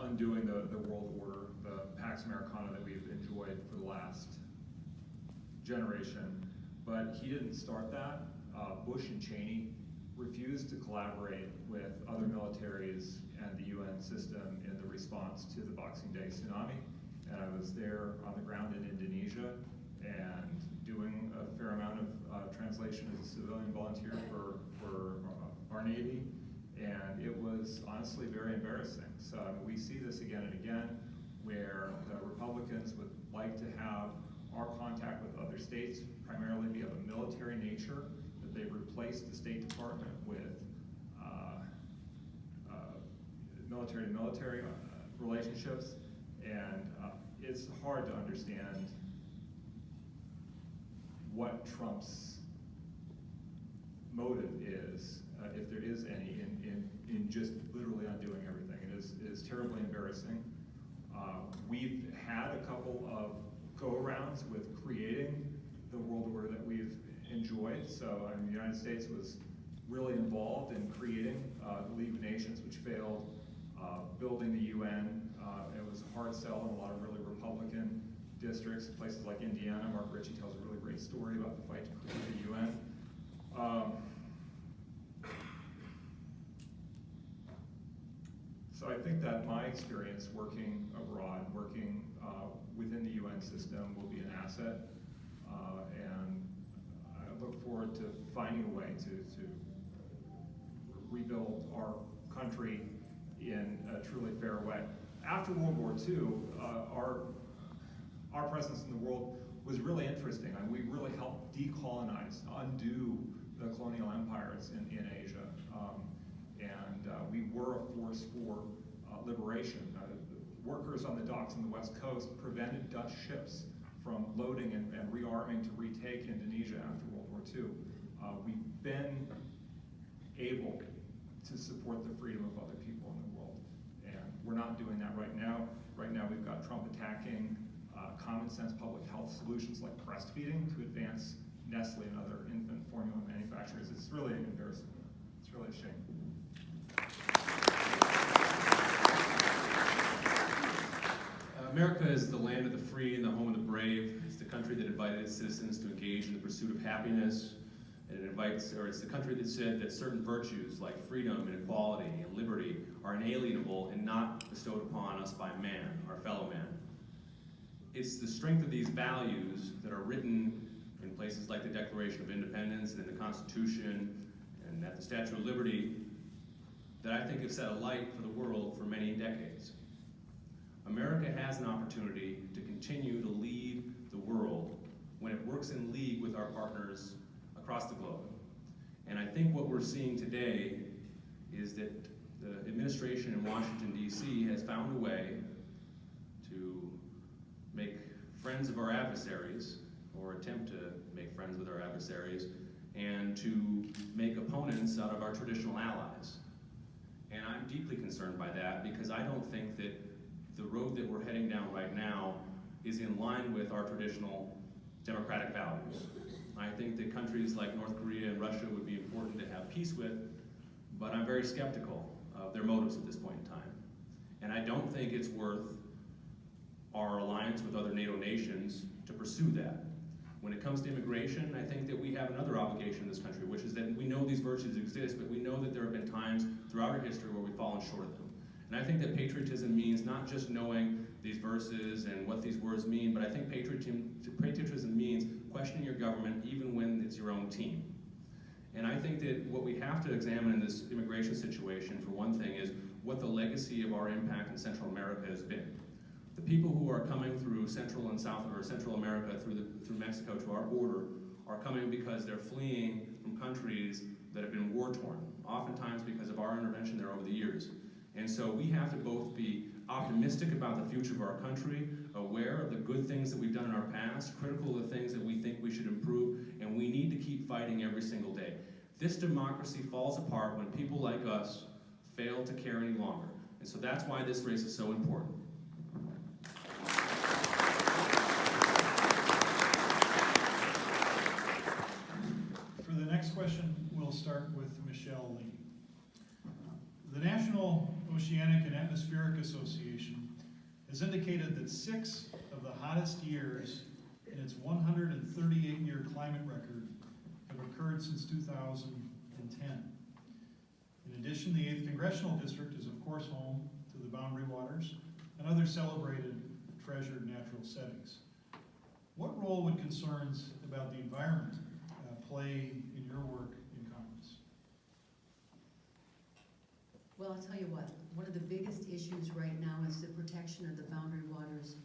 undoing the world order, the Pax Americana that we've enjoyed for the last generation. But he didn't start that. Bush and Cheney refused to collaborate with other militaries and the UN system in the response to the Boxing Day tsunami. And I was there on the ground in Indonesia and doing a fair amount of translation as a civilian volunteer for our Navy. And it was honestly very embarrassing. So we see this again and again, where the Republicans would like to have our contact with other states primarily be of a military nature, that they've replaced the State Department with military-to-military relationships, and it's hard to understand what Trump's motive is, if there is any, in just literally undoing everything. It is terribly embarrassing. We've had a couple of go-arounds with creating the world order that we've enjoyed. So the United States was really involved in creating the League of Nations, which failed, building the UN. It was a hard sell in a lot of really Republican districts, places like Indiana. Mark Ritchie tells a really great story about the fight to create the UN. So I think that my experience working abroad, working within the UN system will be an asset, and I look forward to finding a way to rebuild our country in a truly fair way. After World War II, our presence in the world was really interesting. We really helped decolonize, undo the colonial empires in Asia. We were a force for liberation. Workers on the docks on the West Coast prevented Dutch ships from loading and rearming to retake Indonesia after World War II. We've been able to support the freedom of other people in the world, and we're not doing that right now. Right now we've got Trump attacking common sense public health solutions like breastfeeding to advance Nestle and other infant formula manufacturers. It's really an embarrassment. It's really a shame. America is the land of the free and the home of the brave. It's the country that invited its citizens to engage in the pursuit of happiness. And it's the country that said that certain virtues like freedom and equality and liberty are inalienable and not bestowed upon us by man, our fellow man. It's the strength of these values that are written in places like the Declaration of Independence and in the Constitution and at the Statue of Liberty that I think have set a light for the world for many decades. America has an opportunity to continue to lead the world when it works in league with our partners across the globe. And I think what we're seeing today is that the administration in Washington, D.C. has found a way to make friends of our adversaries, or attempt to make friends with our adversaries, and to make opponents out of our traditional allies. And I'm deeply concerned by that, because I don't think that the road that we're heading down right now is in line with our traditional democratic values. I think that countries like North Korea and Russia would be important to have peace with, but I'm very skeptical of their motives at this point in time. And I don't think it's worth our alliance with other NATO nations to pursue that. When it comes to immigration, I think that we have another obligation in this country, which is that we know these virtues exist, but we know that there have been times throughout our history where we've fallen short of them. And I think that patriotism means not just knowing these verses and what these words mean, but I think patriotism means questioning your government even when it's your own team. And I think that what we have to examine in this immigration situation, for one thing, is what the legacy of our impact in Central America has been. The people who are coming through Central and South, or Central America through Mexico to our border are coming because they're fleeing from countries that have been war-torn, oftentimes because of our intervention there over the years. And so we have to both be optimistic about the future of our country, aware of the good things that we've done in our past, critical of the things that we think we should improve, and we need to keep fighting every single day. This democracy falls apart when people like us fail to care any longer. And so that's why this race is so important. Oceanic and Atmospheric Association has indicated that 6 of the hottest years in its 138-year climate record have occurred since 2010. In addition, the 8th Congressional District is of course home to the Boundary Waters and other celebrated treasured natural settings. What role would concerns about the environment play in your work in Congress? Well, I'll tell you what, one of the biggest issues right now is the protection of the Boundary Waters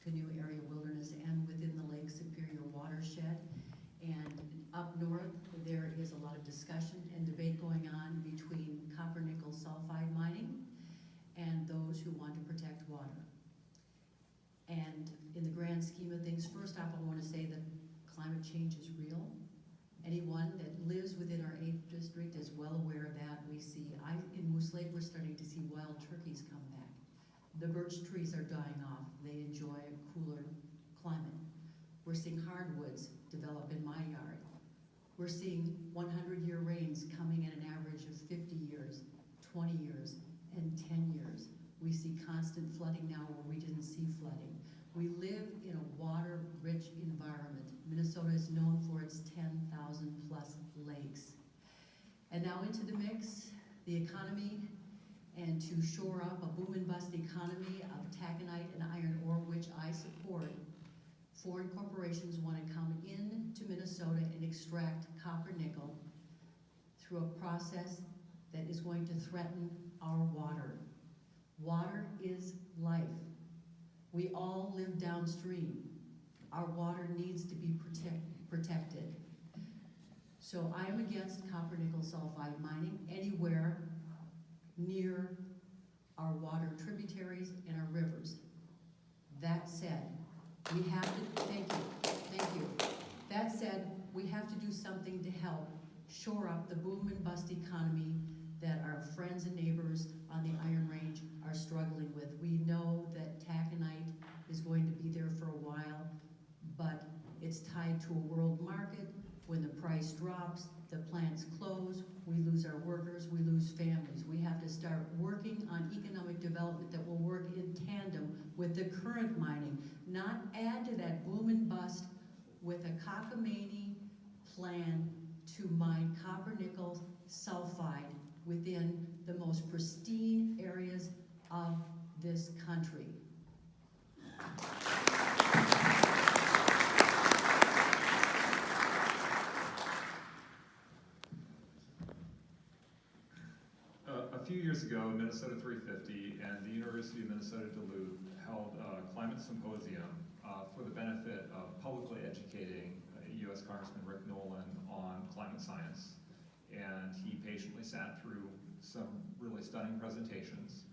Canoe Area Wilderness and within the Lake Superior watershed. And up north, there is a lot of discussion and debate going on between copper nickel sulfide mining and those who want to protect water. And in the grand scheme of things, first off, I want to say that climate change is real. Anyone that lives within our 8th district is well aware of that. We see, in Moose Lake, we're starting to see wild turkeys come back. The birch trees are dying off. They enjoy a cooler climate. We're seeing hardwoods develop in my yard. We're seeing 100-year rains coming at an average of 50 years, 20 years, and 10 years. We see constant flooding now where we didn't see flooding. We live in a water-rich environment. Minnesota is known for its 10,000 plus lakes. And now into the mix, the economy, and to shore up a boom and bust economy of taconite and iron ore, which I support. Foreign corporations want to come into Minnesota and extract copper nickel through a process that is going to threaten our water. Water is life. We all live downstream. Our water needs to be protected. So I am against copper nickel sulfide mining anywhere near our water tributaries and our rivers. That said, we have to, thank you. That said, we have to do something to help shore up the boom and bust economy that our friends and neighbors on the Iron Range are struggling with. We know that taconite is going to be there for a while, but it's tied to a world market. When the price drops, the plants close, we lose our workers, we lose families. We have to start working on economic development that will work in tandem with the current mining, not add to that boom and bust with a cockamamie plan to mine copper nickel sulfide within the most pristine areas of this country. A few years ago, Minnesota 350 and the University of Minnesota Duluth held a climate symposium for the benefit of publicly educating U.S. Congressman Rick Nolan on climate science. And he patiently sat through some really stunning presentations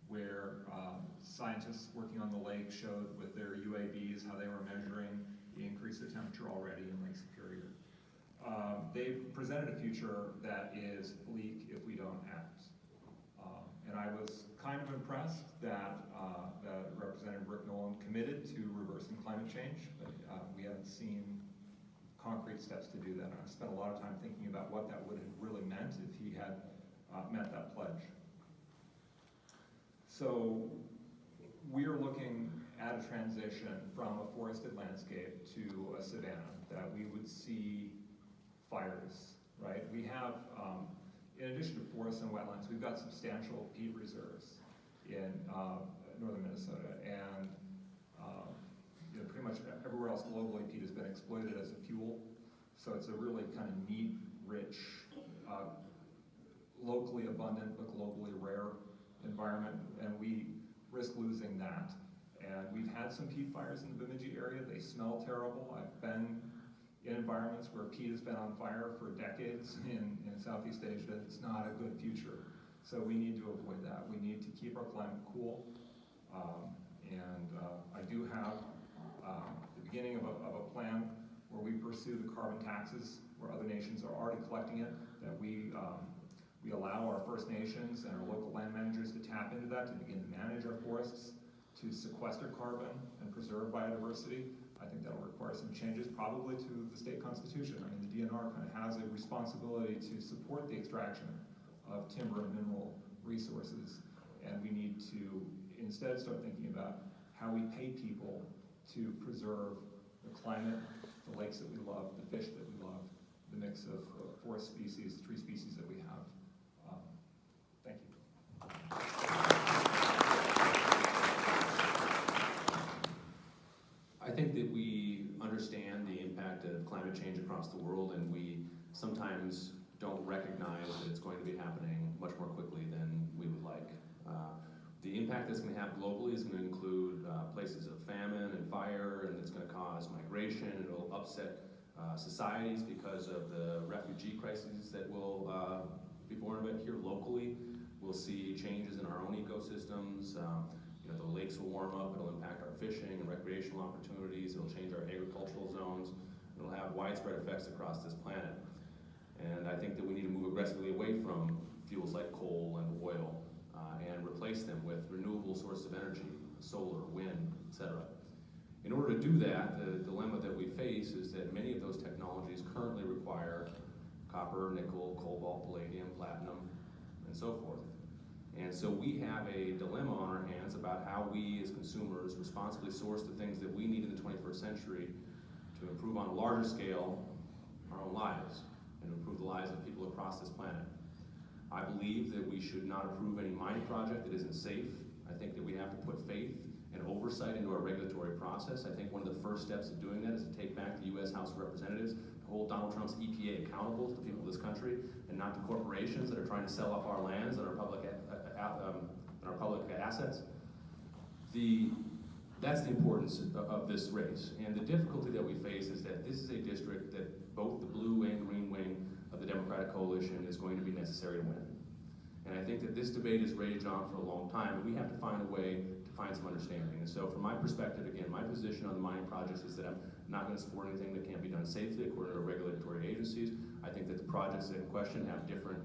where scientists working on the lake showed with their UAVs how they were measuring the increase of temperature already in Lake Superior. They presented a future that is bleak if we don't act. And I was kind of impressed that Representative Rick Nolan committed to reversing climate change, but we haven't seen concrete steps to do that. And I've spent a lot of time thinking about what that would have really meant if he had met that pledge. So we are looking at a transition from a forested landscape to a savanna, that we would see fires, right? We have, in addition to forests and wetlands, we've got substantial peat reserves in northern Minnesota, and pretty much everywhere else globally, peat has been exploited as a fuel. So it's a really kind of neat, rich, locally abundant but globally rare environment, and we risk losing that. And we've had some peat fires in the Bemidji area. They smell terrible. I've been in environments where peat has been on fire for decades in Southeast Asia. It's not a good future. So we need to avoid that. We need to keep our climate cool. I do have the beginning of a plan where we pursue the carbon taxes, where other nations are already collecting it, that we allow our First Nations and our local land managers to tap into that, to begin to manage our forests, to sequester carbon and preserve biodiversity. I think that'll require some changes, probably to the state constitution. I mean, the DNR kind of has a responsibility to support the extraction of timber and mineral resources. And we need to instead start thinking about how we pay people to preserve the climate, the lakes that we love, the fish that we love, the mix of forest species, tree species that we have. Thank you. I think that we understand the impact of climate change across the world, and we sometimes don't recognize that it's going to be happening much more quickly than we would like. The impact that's going to have globally is going to include places of famine and fire, and it's going to cause migration. It'll upset societies because of the refugee crises that will be born of it here locally. We'll see changes in our own ecosystems. The lakes will warm up. It'll impact our fishing and recreational opportunities. It'll change our agricultural zones. It'll have widespread effects across this planet. And I think that we need to move aggressively away from fuels like coal and oil and replace them with renewable sources of energy, solar, wind, etc. In order to do that, the dilemma that we face is that many of those technologies currently require copper, nickel, cobalt, palladium, platinum, and so forth. And so we have a dilemma on our hands about how we as consumers responsibly source the things that we need in the 21st century to improve on a larger scale our own lives and to improve the lives of people across this planet. I believe that we should not approve any mining project that isn't safe. I think that we have to put faith and oversight into our regulatory process. I think one of the first steps of doing that is to take back the U.S. House of Representatives, to hold Donald Trump's EPA accountable to the people of this country, and not to corporations that are trying to sell off our lands and our public assets. That's the importance of this race. And the difficulty that we face is that this is a district that both the blue and green wing of the Democratic coalition is going to be necessary to win. And I think that this debate has raged on for a long time, and we have to find a way to find some understanding. And so from my perspective, again, my position on the mining projects is that I'm not going to support anything that can't be done safely according to regulatory agencies. I think that the projects in question have different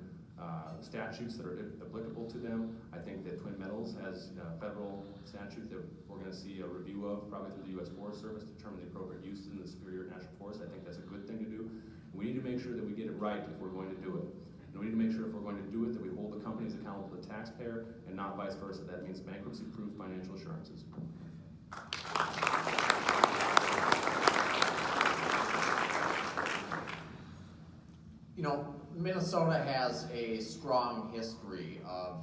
statutes that are applicable to them. I think that Twin Metals has a federal statute that we're going to see a review of, probably through the U.S. Forest Service, to determine the appropriate uses in the Superior National Forest. I think that's a good thing to do. We need to make sure that we get it right if we're going to do it. And we need to make sure if we're going to do it that we hold the companies accountable to the taxpayer and not vice versa. That means bankruptcy-proof financial assurances. Minnesota has a strong history of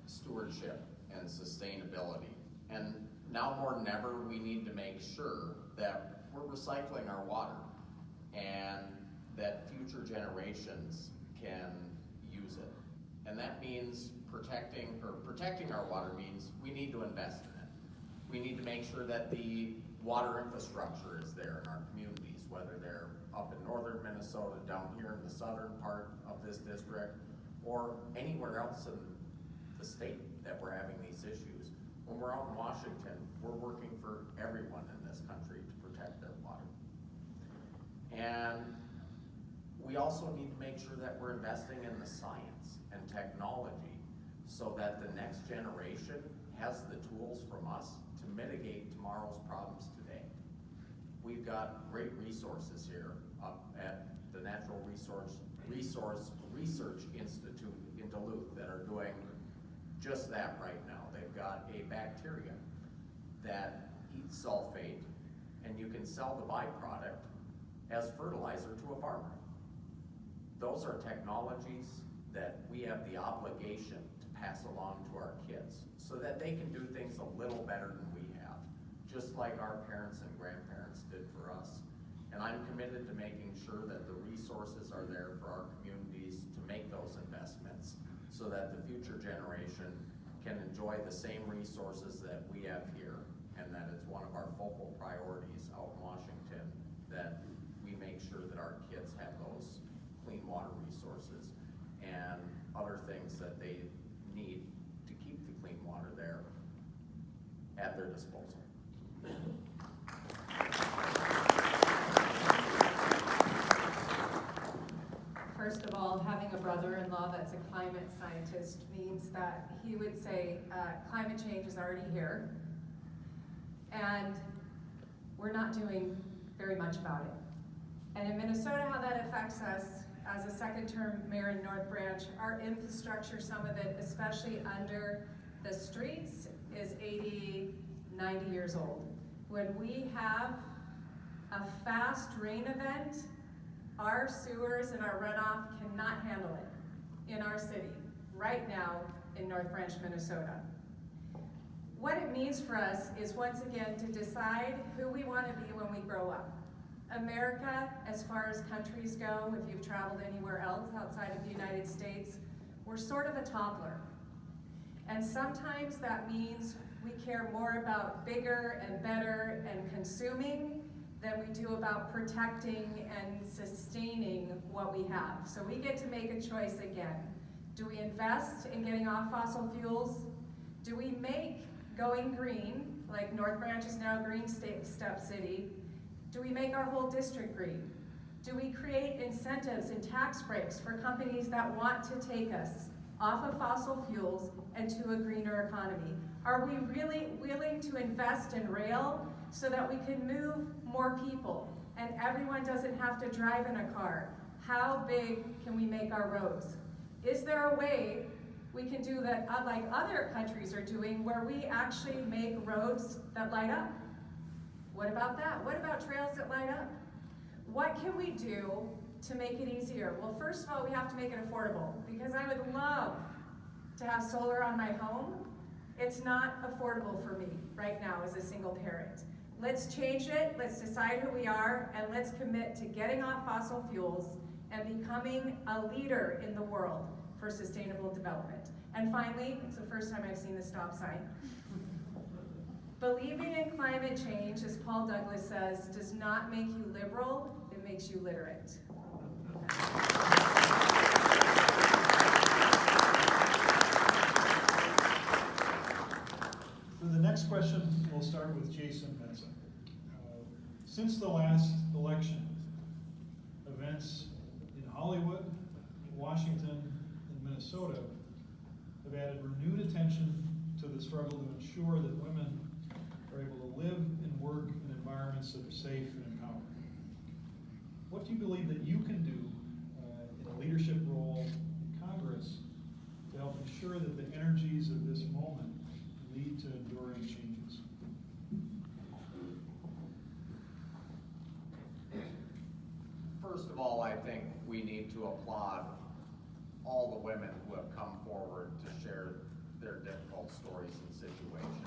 stewardship and sustainability. And now more than ever, we need to make sure that we're recycling our water and that future generations can use it. And that means protecting our water means we need to invest in it. We need to make sure that the water infrastructure is there in our communities, whether they're up in northern Minnesota, down here in the southern part of this district, or anywhere else in the state that we're having these issues. When we're out in Washington, we're working for everyone in this country to protect their water. And we also need to make sure that we're investing in the science and technology so that the next generation has the tools from us to mitigate tomorrow's problems today. We've got great resources here up at the Natural Resource Research Institute in Duluth that are doing just that right now. They've got a bacteria that eats sulfate, and you can sell the byproduct as fertilizer to a farmer. Those are technologies that we have the obligation to pass along to our kids so that they can do things a little better than we have, just like our parents and grandparents did for us. And I'm committed to making sure that the resources are there for our communities to make those investments so that the future generation can enjoy the same resources that we have here, and that it's one of our focal priorities out in Washington that we make sure that our kids have those clean water resources and other things that they need to keep the clean water there at their disposal. First of all, having a brother-in-law that's a climate scientist means that he would say climate change is already here, and we're not doing very much about it. And in Minnesota, how that affects us, as a second-term mayor in North Branch, our infrastructure, some of it, especially under The streets is 80, 90 years old. When we have a fast rain event, our sewers and our runoff cannot handle it in our city, right now in North Branch, Minnesota. What it means for us is, once again, to decide who we want to be when we grow up. America, as far as countries go, if you've traveled anywhere else outside of the United States, we're sort of a toddler. And sometimes that means we care more about bigger and better and consuming than we do about protecting and sustaining what we have. So we get to make a choice again. Do we invest in getting off fossil fuels? Do we make going green, like North Branch is now a green step city, do we make our whole district green? Do we create incentives and tax breaks for companies that want to take us off of fossil fuels and to a greener economy? Are we really willing to invest in rail so that we can move more people and everyone doesn't have to drive in a car? How big can we make our roads? Is there a way we can do that like other countries are doing, where we actually make roads that light up? What about that? What about trails that light up? What can we do to make it easier? Well, first of all, we have to make it affordable, because I would love to have solar on my home. It's not affordable for me right now as a single parent. Let's change it, let's decide who we are, and let's commit to getting off fossil fuels and becoming a leader in the world for sustainable development. And finally, it's the first time I've seen the stop sign. Believing in climate change, as Paul Douglas says, does not make you liberal, it makes you literate. For the next question, we'll start with Jason Metsa. Since the last election, events in Hollywood, Washington, and Minnesota have added renewed attention to the struggle to ensure that women are able to live and work in environments that are safe and empowering. What do you believe that you can do in a leadership role in Congress to help ensure that the energies of this moment lead to enduring changes? First of all, I think we need to applaud all the women who have come forward to share their difficult stories and situations.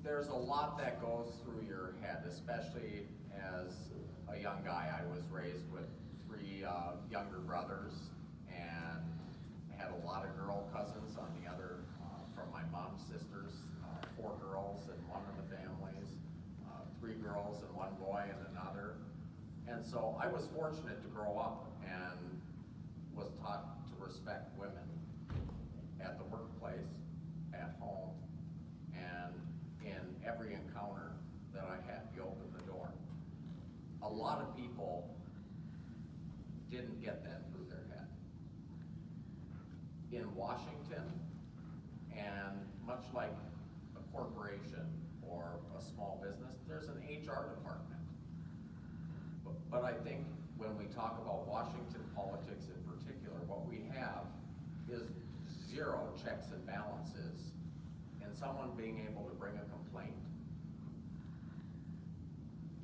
There's a lot that goes through your head, especially as a young guy. I was raised with three younger brothers and had a lot of girl cousins on the other, from my mom's sisters, 4 girls in one of the families, 3 girls and 1 boy in another. And so I was fortunate to grow up and was taught to respect women at the workplace, at home, and in every encounter that I had. You open the door. A lot of people didn't get that through their head. In Washington, and much like a corporation or a small business, there's an HR department. But I think when we talk about Washington politics in particular, what we have is 0 checks and balances in someone being able to bring a complaint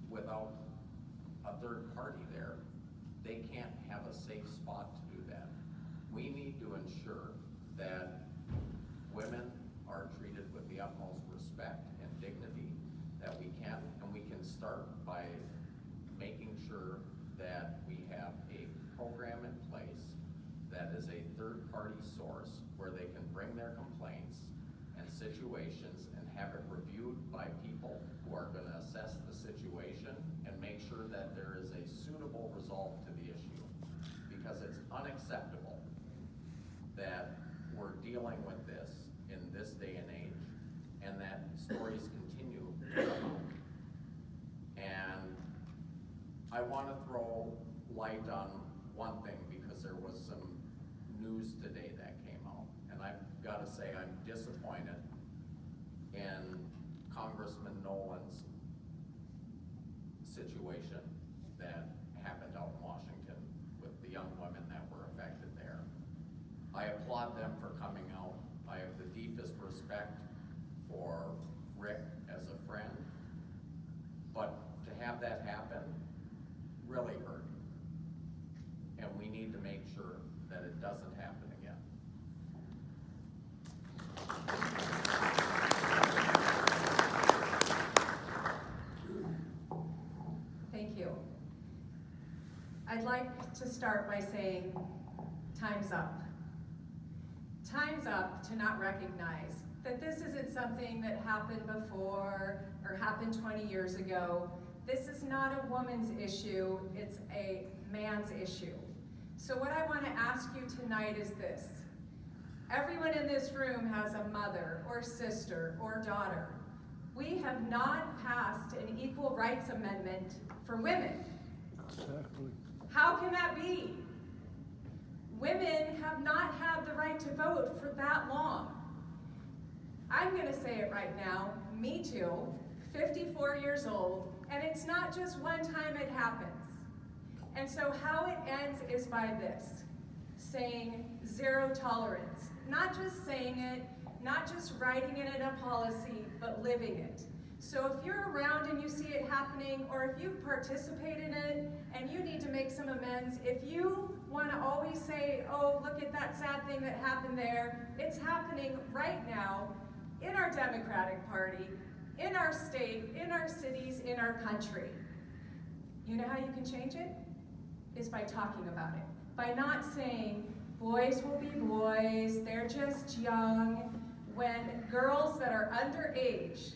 without a third party there. They can't have a safe spot to do that. We need to ensure that women are treated with the utmost respect and dignity that we can, and we can start by making sure that we have a program in place that is a third-party source where they can bring their complaints and situations and have it reviewed by people who are going to assess the situation and make sure that there is a suitable resolve to the issue. Because it's unacceptable that we're dealing with this in this day and age, and that stories continue to come out. And I want to throw light on one thing, because there was some news today that came out, and I've got to say I'm disappointed in Congressman Nolan's situation applaud them for coming out. I have the deepest respect for Rick as a friend, but to have that happen really hurt. And we need to make sure that it doesn't happen again. Thank you. I'd like to start by saying, time's up. Time's up to not recognize that this isn't something that happened before or happened 20 years ago. This is not a woman's issue, it's a man's issue. So what I want to ask you tonight is this. Everyone in this room has a mother or sister or daughter. We have not passed an equal rights amendment for women. Exactly. How can that be? Women have not had the right to vote for that long. I'm going to say it right now, me too, 54 years old, and it's not just one time it happens. And so how it ends is by this, saying zero tolerance. Not just saying it, not just writing it in a policy, but living it. So if you're around and you see it happening, or if you've participated in it and you need to make some amends, if you want to always say, oh, look at that sad thing that happened there, it's happening right now in our Democratic Party, in our state, in our cities, in our country. You know how you can change it? Is by talking about it. By not saying, boys will be boys, they're just young, when girls that are underage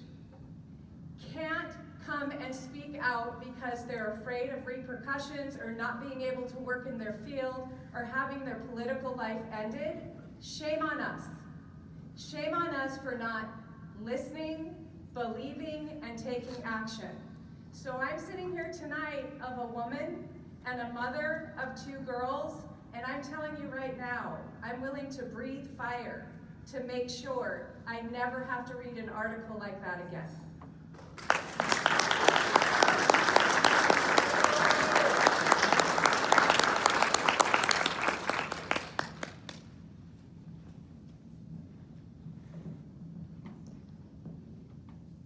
can't come and speak out because they're afraid of repercussions or not being able to work in their field or having their political life ended, shame on us. Shame on us for not listening, believing, and taking action. So I'm sitting here tonight of a woman and a mother of 2 girls, and I'm telling you right now, I'm willing to breathe fire to make sure I never have to read an article like that again.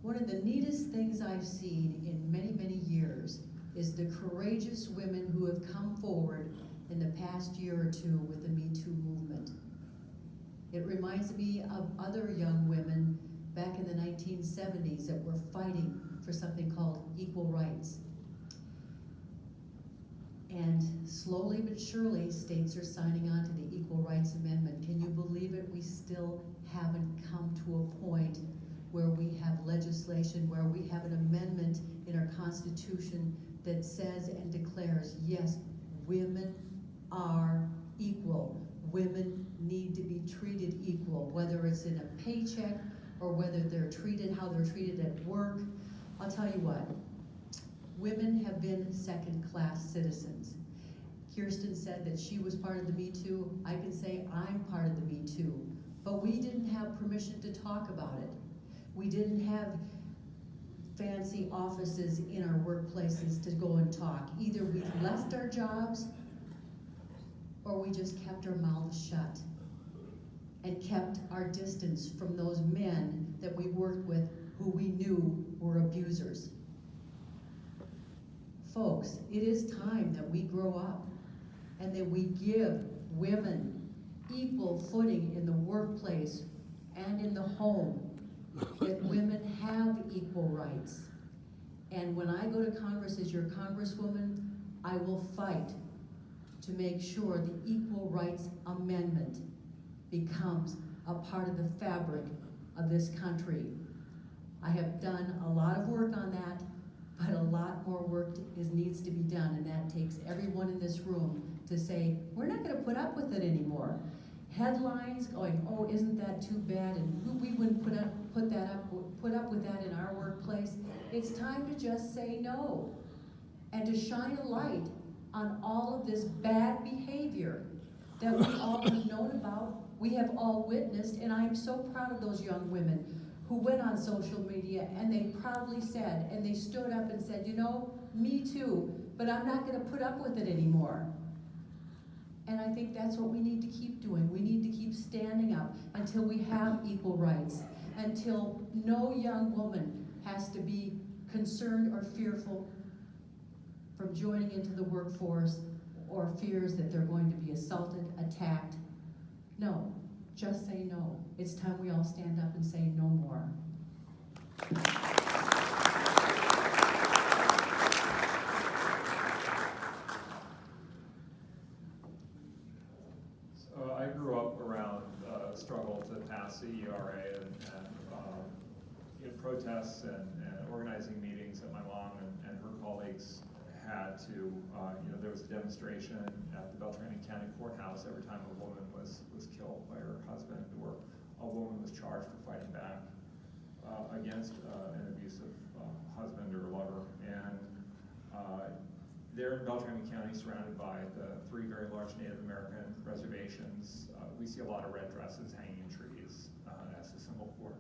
One of the neatest things I've seen in many, many years is the courageous women who have come forward in the past year or two with the Me Too movement. It reminds me of other young women back in the 1970s that were fighting for something called equal rights. And slowly but surely, states are signing on to the Equal Rights Amendment. Can you believe it? We still haven't come to a point where we have legislation, where we have an amendment in our Constitution that says and declares, yes, women are equal. Women need to be treated equal, whether it's in a paycheck or whether they're treated, how they're treated at work. I'll tell you what, women have been second-class citizens. Kirsten said that she was part of the Me Too. I can say I'm part of the Me Too. But we didn't have permission to talk about it. We didn't have fancy offices in our workplaces to go and talk. Either we left our jobs or we just kept our mouths shut and kept our distance from those men that we worked with who we knew were abusers. Folks, it is time that we grow up and that we give women equal footing in the workplace and in the home, that women have equal rights. And when I go to Congress as your Congresswoman, I will fight to make sure the Equal Rights Amendment becomes a part of the fabric of this country. I have done a lot of work on that, but a lot more work needs to be done, and that takes everyone in this room to say, we're not gonna put up with it anymore. Headlines going, oh, isn't that too bad, and we wouldn't put up with that in our workplace. It's time to just say no, and to shine a light on all of this bad behavior that we all have known about, we have all witnessed, and I'm so proud of those young women who went on social media and they proudly said, and they stood up and said, you know, me too, but I'm not gonna put up with it anymore. And I think that's what we need to keep doing. We need to keep standing up until we have equal rights, until no young woman has to be concerned or fearful from joining into the workforce or fears that they're going to be assaulted, attacked. No, just say no. It's time we all stand up and say no more. So I grew up around the struggle to pass the ERA and in protests and organizing meetings that my mom and her colleagues had to, there was a demonstration at the Beltrami County Courthouse every time a woman was killed by her husband, or a woman was charged for fighting back against an abusive husband or lover. And there in Beltrami County, surrounded by the 3 very large Native American reservations, we see a lot of red dresses hanging in trees as a symbol for it.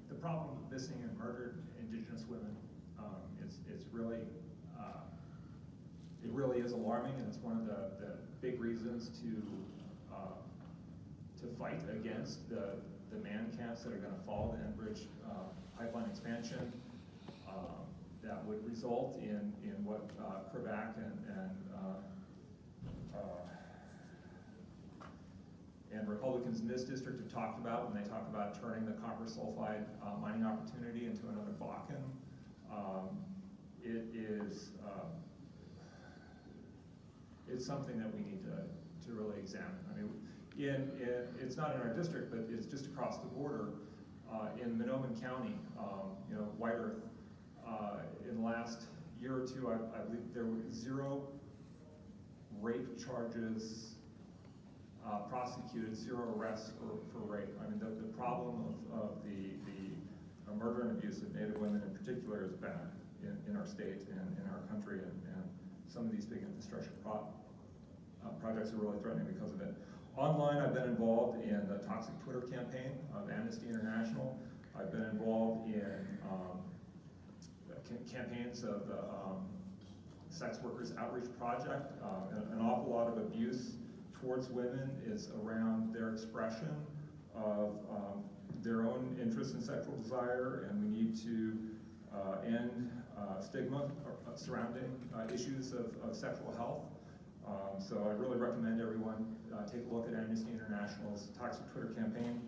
The problem with missing and murdered Indigenous women, it's really, it really is alarming, and it's one of the big reasons to fight against the man camps that are going to follow the Enbridge pipeline expansion. That would result in what Quebec and Republicans in this district have talked about when they talk about turning the copper sulfide mining opportunity into another Bakken. It's something that we need to really examine. I mean, it's not in our district, but it's just across the border in Monoman County, White Earth. In the last year or two, I believe there were 0 rape charges prosecuted, 0 arrests for rape. I mean, the problem of the murder and abuse of Native women in particular is bad in our state and in our country, and some of these big infrastructure projects are really threatening because of it. Online, I've been involved in the toxic Twitter campaign of Amnesty International. I've been involved in campaigns of the Sex Workers Outreach Project. An awful lot of abuse towards women is around their expression of their own interest in sexual desire, and we need to end stigma surrounding issues of sexual health. So I really recommend everyone take a look at Amnesty International's Toxic Twitter campaign.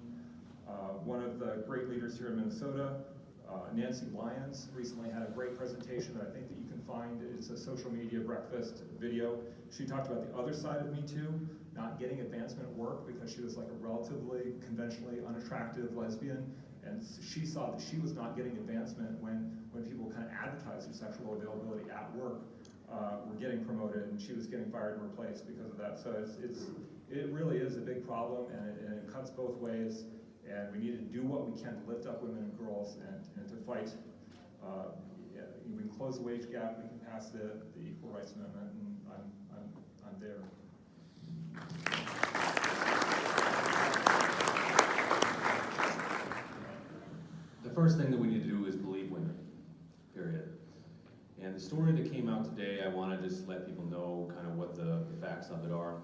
One of the great leaders here in Minnesota, Nancy Lyons, recently had a great presentation that I think that you can find. It's a social media breakfast video. She talked about the other side of Me Too, not getting advancement at work because she was like a relatively conventionally unattractive lesbian, and she saw that she was not getting advancement when people kind of advertised their sexual availability at work, were getting promoted, and she was getting fired and replaced because of that. So it really is a big problem, and it cuts both ways. And we need to do what we can to lift up women and girls and to fight. We can close the wage gap, we can pass the Equal Rights Amendment, and I'm there. The first thing that we need to do is believe women, period. And the story that came out today, I want to just let people know kind of what the facts of it are.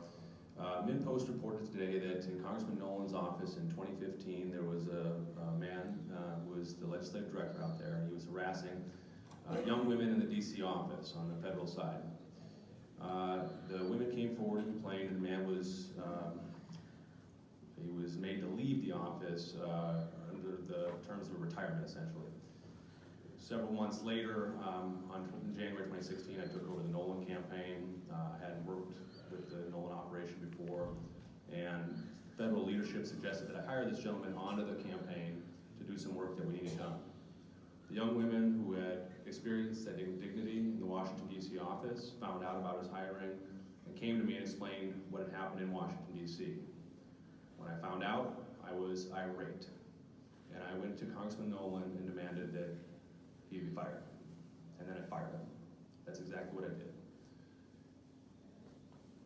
MidPost reported today that in Congressman Nolan's office in 2015, there was a man who was the legislative director out there, and he was harassing young women in the DC office on the federal side. The women came forward and complained, and the man was he was made to leave the office under the terms of retirement, essentially. Several months later, in January 2016, I took over the Nolan campaign. I hadn't worked with the Nolan operation before, and federal leadership suggested that I hire this gentleman onto the campaign to do some work that we needed done. The young women who had experienced that indignity in the Washington, D.C. office found out about his hiring and came to me and explained what had happened in Washington, D.C. When I found out, I was irate, and I went to Congressman Nolan and demanded that he be fired, and then I fired him. That's exactly what I did.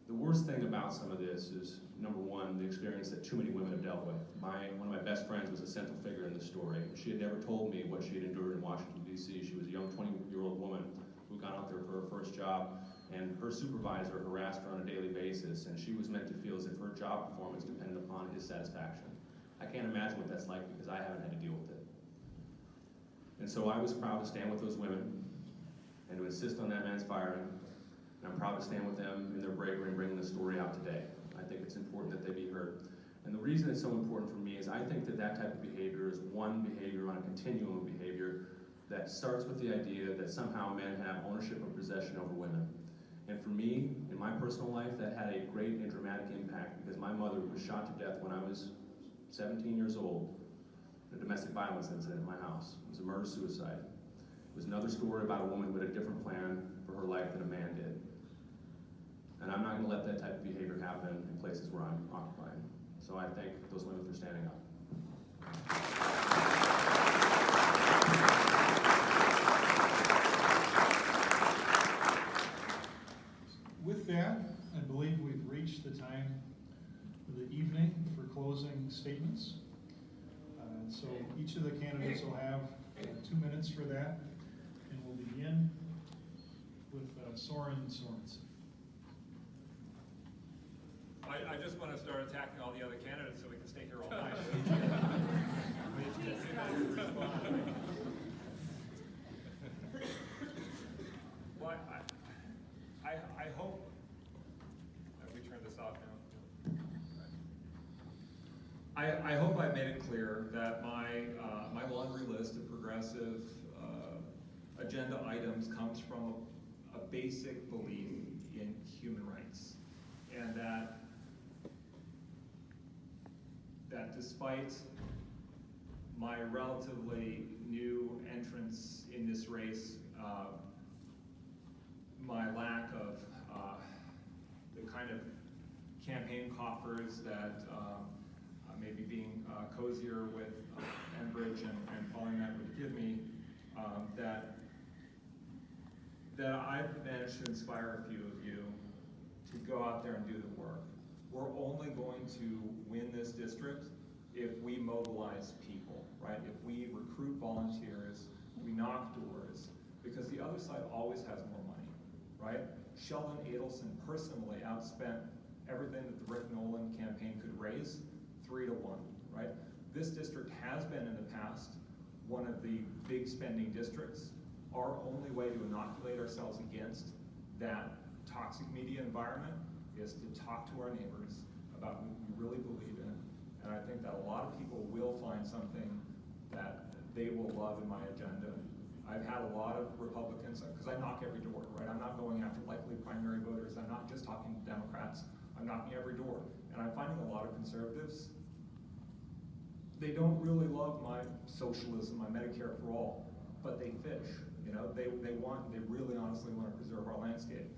The worst thing about some of this is, number one, the experience that too many women have dealt with. One of my best friends was a central figure in the story. She had never told me what she had endured in Washington, D.C. She was a young 20-year-old woman who got out there for her first job, and her supervisor harassed her on a daily basis, and she was meant to feel as if her job performance depended upon his satisfaction. I can't imagine what that's like because I haven't had to deal with it. And so I was proud to stand with those women and to insist on that man's firing, and I'm proud to stand with them in their bravery in bringing this story out today. I think it's important that they be heard. And the reason it's so important for me is I think that that type of behavior is one behavior on a continuum of behavior that starts with the idea that somehow men have ownership or possession over women. And for me, in my personal life, that had a great and dramatic impact because my mother was shot to death when I was 17 years old in a domestic violence incident in my house. It was a murder-suicide. It was another story about a woman who had a different plan for her life than a man did. And I'm not going to let that type of behavior happen in places where I'm occupying. So I thank those women for standing up. With that, I believe we've reached the time of the evening for closing statements. So each of the candidates will have 2 minutes for that, and we'll begin with Soren Sorensen. I just want to start attacking all the other candidates so we can stay here all night. Well, I hope, have we turned this off now? I hope I made it clear that my laundry list of progressive agenda items comes from a basic belief in human rights, and that despite my relatively new entrance in this race, my lack of the kind of campaign coffers that maybe being cozier with Enbridge and following that would give me, that I've managed to inspire a few of you to go out there and do the work. We're only going to win this district if we mobilize people, right? If we recruit volunteers, we knock doors, because the other side always has more money, right? Sheldon Adelson personally outspent everything that the Rick Nolan campaign could raise 3 to 1, right? This district has been in the past one of the big spending districts. Our only way to inoculate ourselves against that toxic media environment is to talk to our neighbors about what we really believe in. And I think that a lot of people will find something that they will love in my agenda. I've had a lot of Republicans, because I knock every door, right? I'm not going after likely primary voters. I'm not just talking to Democrats. I'm knocking every door. And I'm finding a lot of conservatives, they don't really love my socialism, my Medicare for all, but they fish. You know, they really honestly want to preserve our landscape.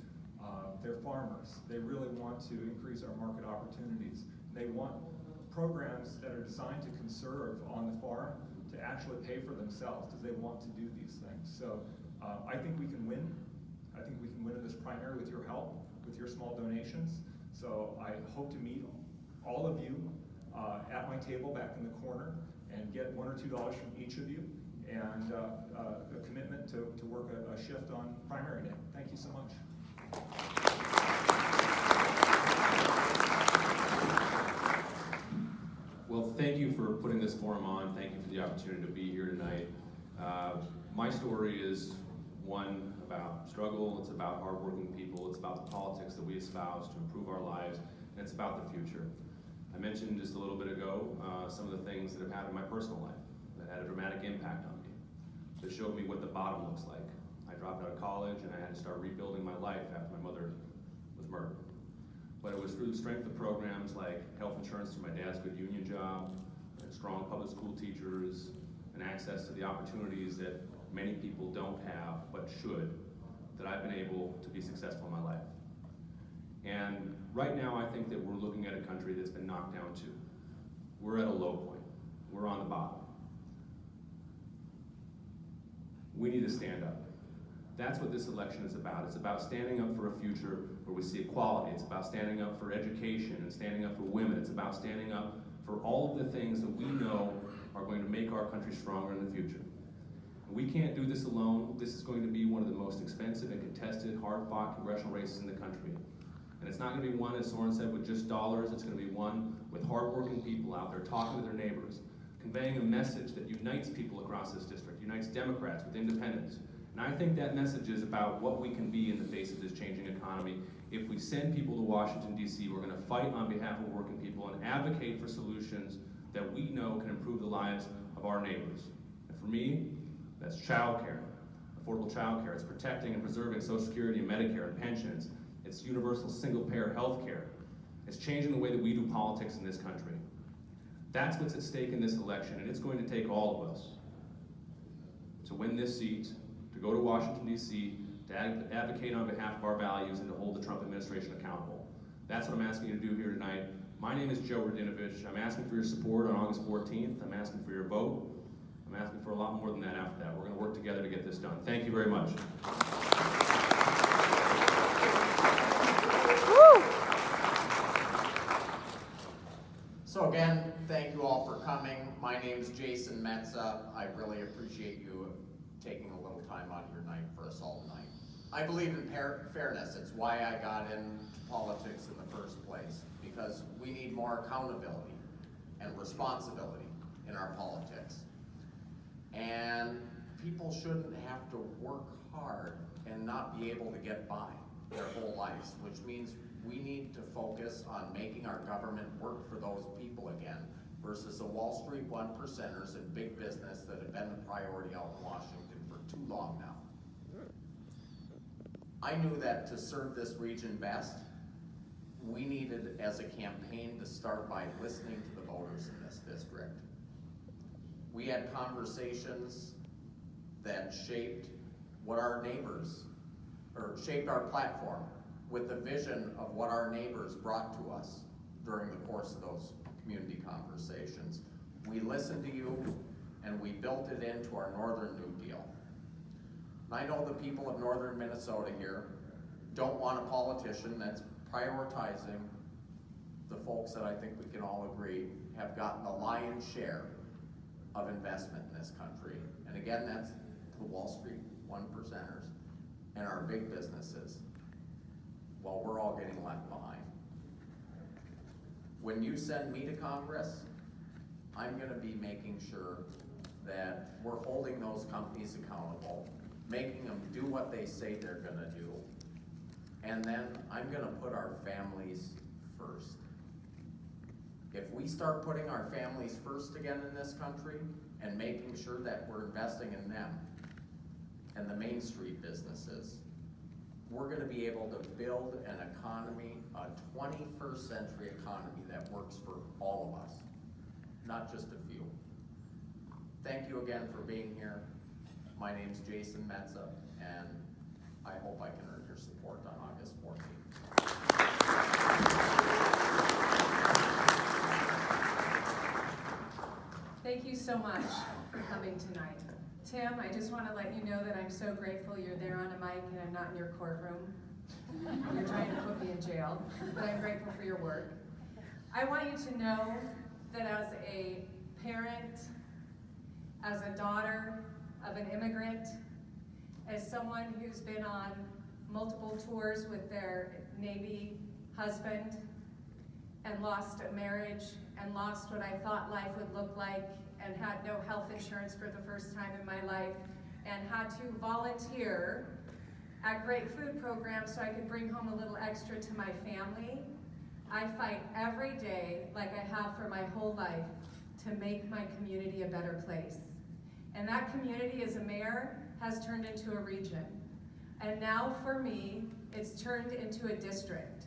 They're farmers. They really want to increase our market opportunities. They want programs that are designed to conserve on the farm to actually pay for themselves because they want to do these things. So I think we can win. I think we can win in this primary with your help, with your small donations. So I hope to meet all of you at my table back in the corner and get $1 or $2 from each of you, and a commitment to work a shift on primary day. Thank you so much. Well, thank you for putting this forum on. Thank you for the opportunity to be here tonight. My story is one about struggle. It's about hardworking people. It's about the politics that we espouse to improve our lives, and it's about the future. I mentioned just a little bit ago some of the things that have happened in my personal life that had a dramatic impact on me, that showed me what the bottom looks like. I dropped out of college and I had to start rebuilding my life after my mother was murdered. But it was through the strength of programs like health insurance through my dad's good union job, and strong public school teachers, and access to the opportunities that many people don't have but should, that I've been able to be successful in my life. And right now I think that we're looking at a country that's been knocked down too. We're at a low point. We're on the bottom. We need to stand up. That's what this election is about. It's about standing up for a future where we see equality. It's about standing up for education and standing up for women. It's about standing up for all of the things that we know are going to make our country stronger in the future. We can't do this alone. This is going to be one of the most expensive and contested, hard-fought congressional races in the country. And it's not going to be one, as Soren said, with just dollars. It's going to be one with hardworking people out there talking to their neighbors, conveying a message that unites people across this district, unites Democrats with independents. And I think that message is about what we can be in the face of this changing economy. If we send people to Washington, D.C., we're going to fight on behalf of working people and advocate for solutions that we know can improve the lives of our neighbors. And for me, that's child care, affordable child care. It's protecting and preserving Social Security and Medicare and pensions. It's universal single-payer health care. It's changing the way that we do politics in this country. That's what's at stake in this election, and it's going to take all of us to win this seat, to go to Washington, D.C., to advocate on behalf of our values and to hold the Trump administration accountable. That's what I'm asking you to do here tonight. My name is Joe Radinovich. I'm asking for your support on August 14th. I'm asking for your vote. I'm asking for a lot more than that after that. We're going to work together to get this done. Thank you very much. So again, thank you all for coming. My name is Jason Metsa. I really appreciate you taking a little time out of your night for us all tonight. I believe in fairness. It's why I got into politics in the first place, because we need more accountability and responsibility in our politics. And people shouldn't have to work hard and not be able to get by their whole lives, which means we need to focus on making our government work for those people again, versus the Wall Street one percenters and big business that have been the priority out in Washington for too long now. I knew that to serve this region best, we needed as a campaign to start by listening to the voters in this district. We had conversations that shaped what our neighbors, or shaped our platform with the vision of what our neighbors brought to us during the course of those community conversations. We listened to you and we built it into our Northern New Deal. And I know the people of Northern Minnesota here don't want a politician that's prioritizing the folks that I think we can all agree have gotten the lion's share of investment in this country. And again, that's the Wall Street one percenters and our big businesses, while we're all getting left behind. When you send me to Congress, I'm gonna be making sure that we're holding those companies accountable, making them do what they say they're gonna do, and then I'm gonna put our families first. If we start putting our families first again in this country and making sure that we're investing in them and the Main Street businesses, we're gonna be able to build an economy, a 21st century economy that works for all of us, not just a few. Thank you again for being here. My name's Jason Metsa, and I hope I can earn your support on August 14th. Thank you so much for coming tonight. Tim, I just want to let you know that I'm so grateful you're there on a mic and I'm not in your courtroom. You're trying to put me in jail, but I'm grateful for your work. I want you to know that as a parent, as a daughter of an immigrant, as someone who's been on multiple tours with their Navy husband and lost a marriage and lost what I thought life would look like and had no health insurance for the first time in my life and had to volunteer at great food programs so I could bring home a little extra to my family. I fight every day, like I have for my whole life, to make my community a better place. And that community, as a mayor, has turned into a region. And now for me, it's turned into a district.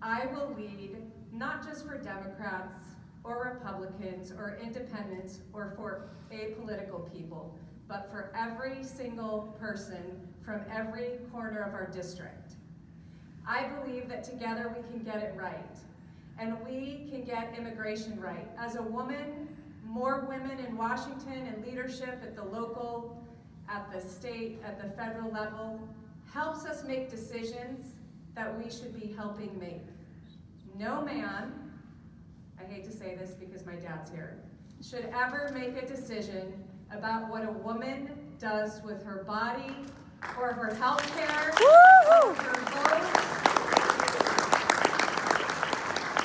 I will lead, not just for Democrats or Republicans or independents or for apolitical people, but for every single person from every corner of our district. I believe that together we can get it right, and we can get immigration right. As a woman, more women in Washington and leadership at the local, at the state, at the federal level, helps us make decisions that we should be helping make. No man, I hate to say this because my dad's here, should ever make a decision about what a woman does with her body, or her health care, or her vote,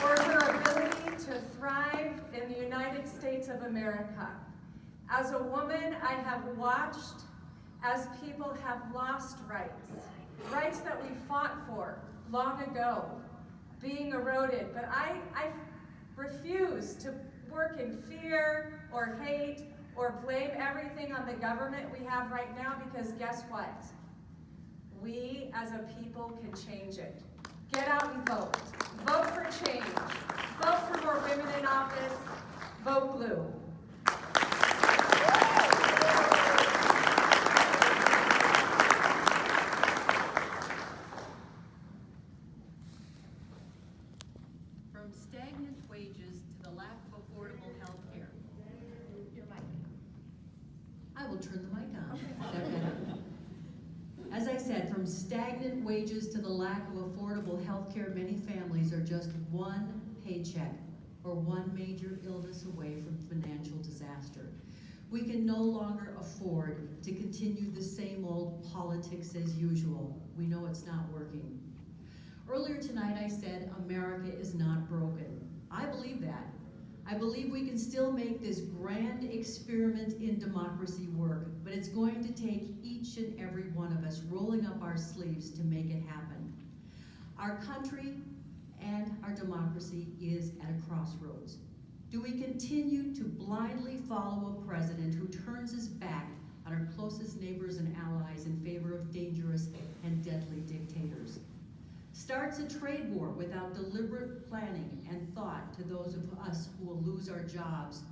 or her ability to thrive in the United States of America. As a woman, I have watched as people have lost rights, rights that we fought for long ago, being eroded. But I refuse to work in fear or hate or blame everything on the government we have right now, because guess what? We as a people can change it. Get out and vote. Vote for change. Vote for more women in office. Vote blue. From stagnant wages to the lack of affordable health care. Your mic. I will turn the mic on. Is that better? As I said, from stagnant wages to the lack of affordable health care, many families are just one paycheck or one major illness away from financial disaster. We can no longer afford to continue the same old politics as usual. We know it's not working. Earlier tonight I said America is not broken. I believe that. I believe we can still make this grand experiment in democracy work, but it's going to take each and every one of us rolling up our sleeves to make it happen. Our country and our democracy is at a crossroads. Do we continue to blindly follow a president who turns his back on our closest neighbors and allies in favor of dangerous and deadly dictators? Starts a trade war without deliberate planning and thought to those of us who will lose our jobs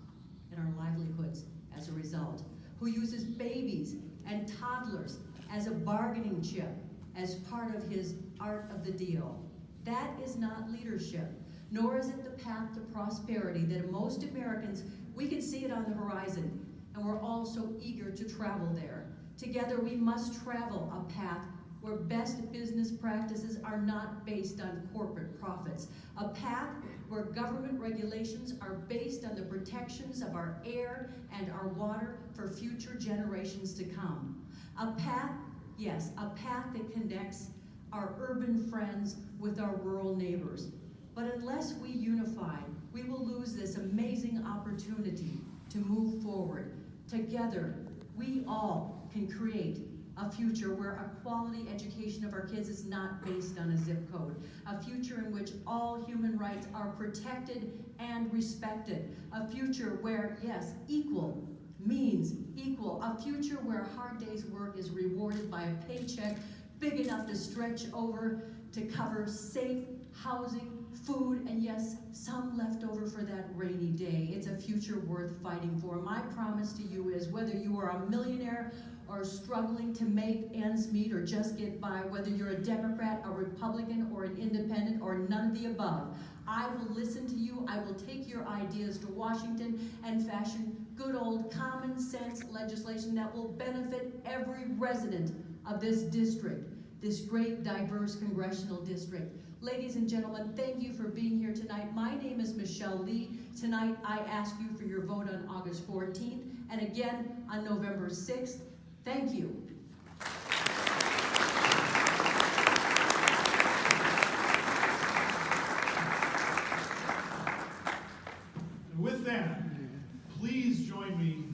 and our livelihoods as a result, who uses babies and toddlers as a bargaining chip as part of his art of the deal. That is not leadership, nor is it the path to prosperity that most Americans, we can see it on the horizon, and we're all so eager to travel there. Together we must travel a path where best business practices are not based on corporate profits. A path where government regulations are based on the protections of our air and our water for future generations to come. A path, yes, a path that connects our urban friends with our rural neighbors. But unless we unify, we will lose this amazing opportunity to move forward. Together, we all can create a future where a quality education of our kids is not based on a zip code. A future in which all human rights are protected and respected. A future where, yes, equal means equal. A future where a hard day's work is rewarded by a paycheck big enough to stretch over to cover safe housing, food, and yes, some left over for that rainy day. It's a future worth fighting for. My promise to you is whether you are a millionaire or struggling to make ends meet or just get by, whether you're a Democrat, a Republican, or an independent, or none of the above, I will listen to you. I will take your ideas to Washington and fashion good old common sense legislation that will benefit every resident of this district, this great diverse congressional district. Ladies and gentlemen, thank you for being here tonight. My name is Michelle Lee. Tonight I ask you for your vote on August 14th and again on November 6th. Thank you. And with that, please join me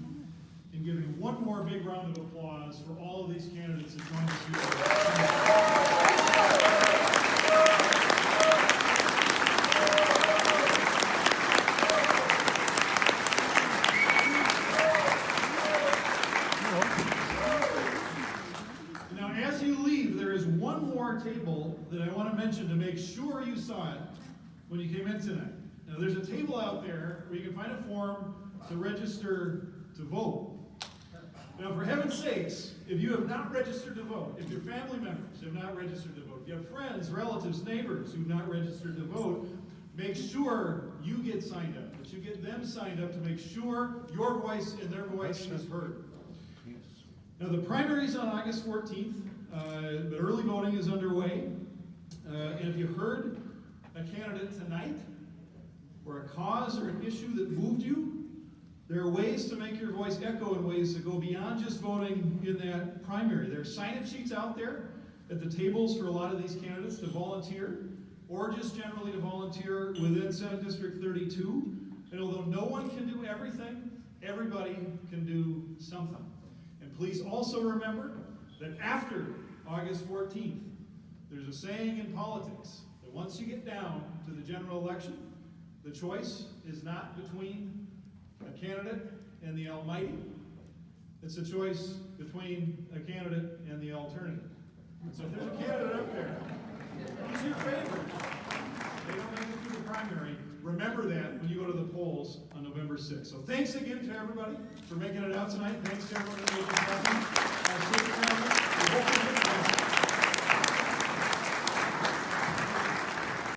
in giving one more big round of applause for all of these candidates that joined us here. Now, as you leave, there is one more table that I want to mention to make sure you saw it when you came in tonight. Now, there's a table out there where you can find a form to register to vote. Now, for heaven's sakes, if you have not registered to vote, if your family members have not registered to vote, if you have friends, relatives, neighbors who've not registered to vote, make sure you get signed up, that you get them signed up to make sure your voice and their voice is heard. Now, the primary is on August 14th, but early voting is underway. And if you heard a candidate tonight, or a cause or an issue that moved you, There are ways to make your voice echo in ways that go beyond just voting in that primary. There are sign-up sheets out there at the tables for a lot of these candidates to volunteer, or just generally to volunteer within Senate District 32. And although no one can do everything, everybody can do something. And please also remember that after August 14th, there's a saying in politics that once you get down to the general election, the choice is not between a candidate and the almighty. It's a choice between a candidate and the alternative. So if there's a candidate up there, who's your favorite? They don't make it through the primary. Remember that when you go to the polls on November 6th. So thanks again to everybody for making it out tonight. Thanks to everyone that made this happen. Safe travels. We hope you get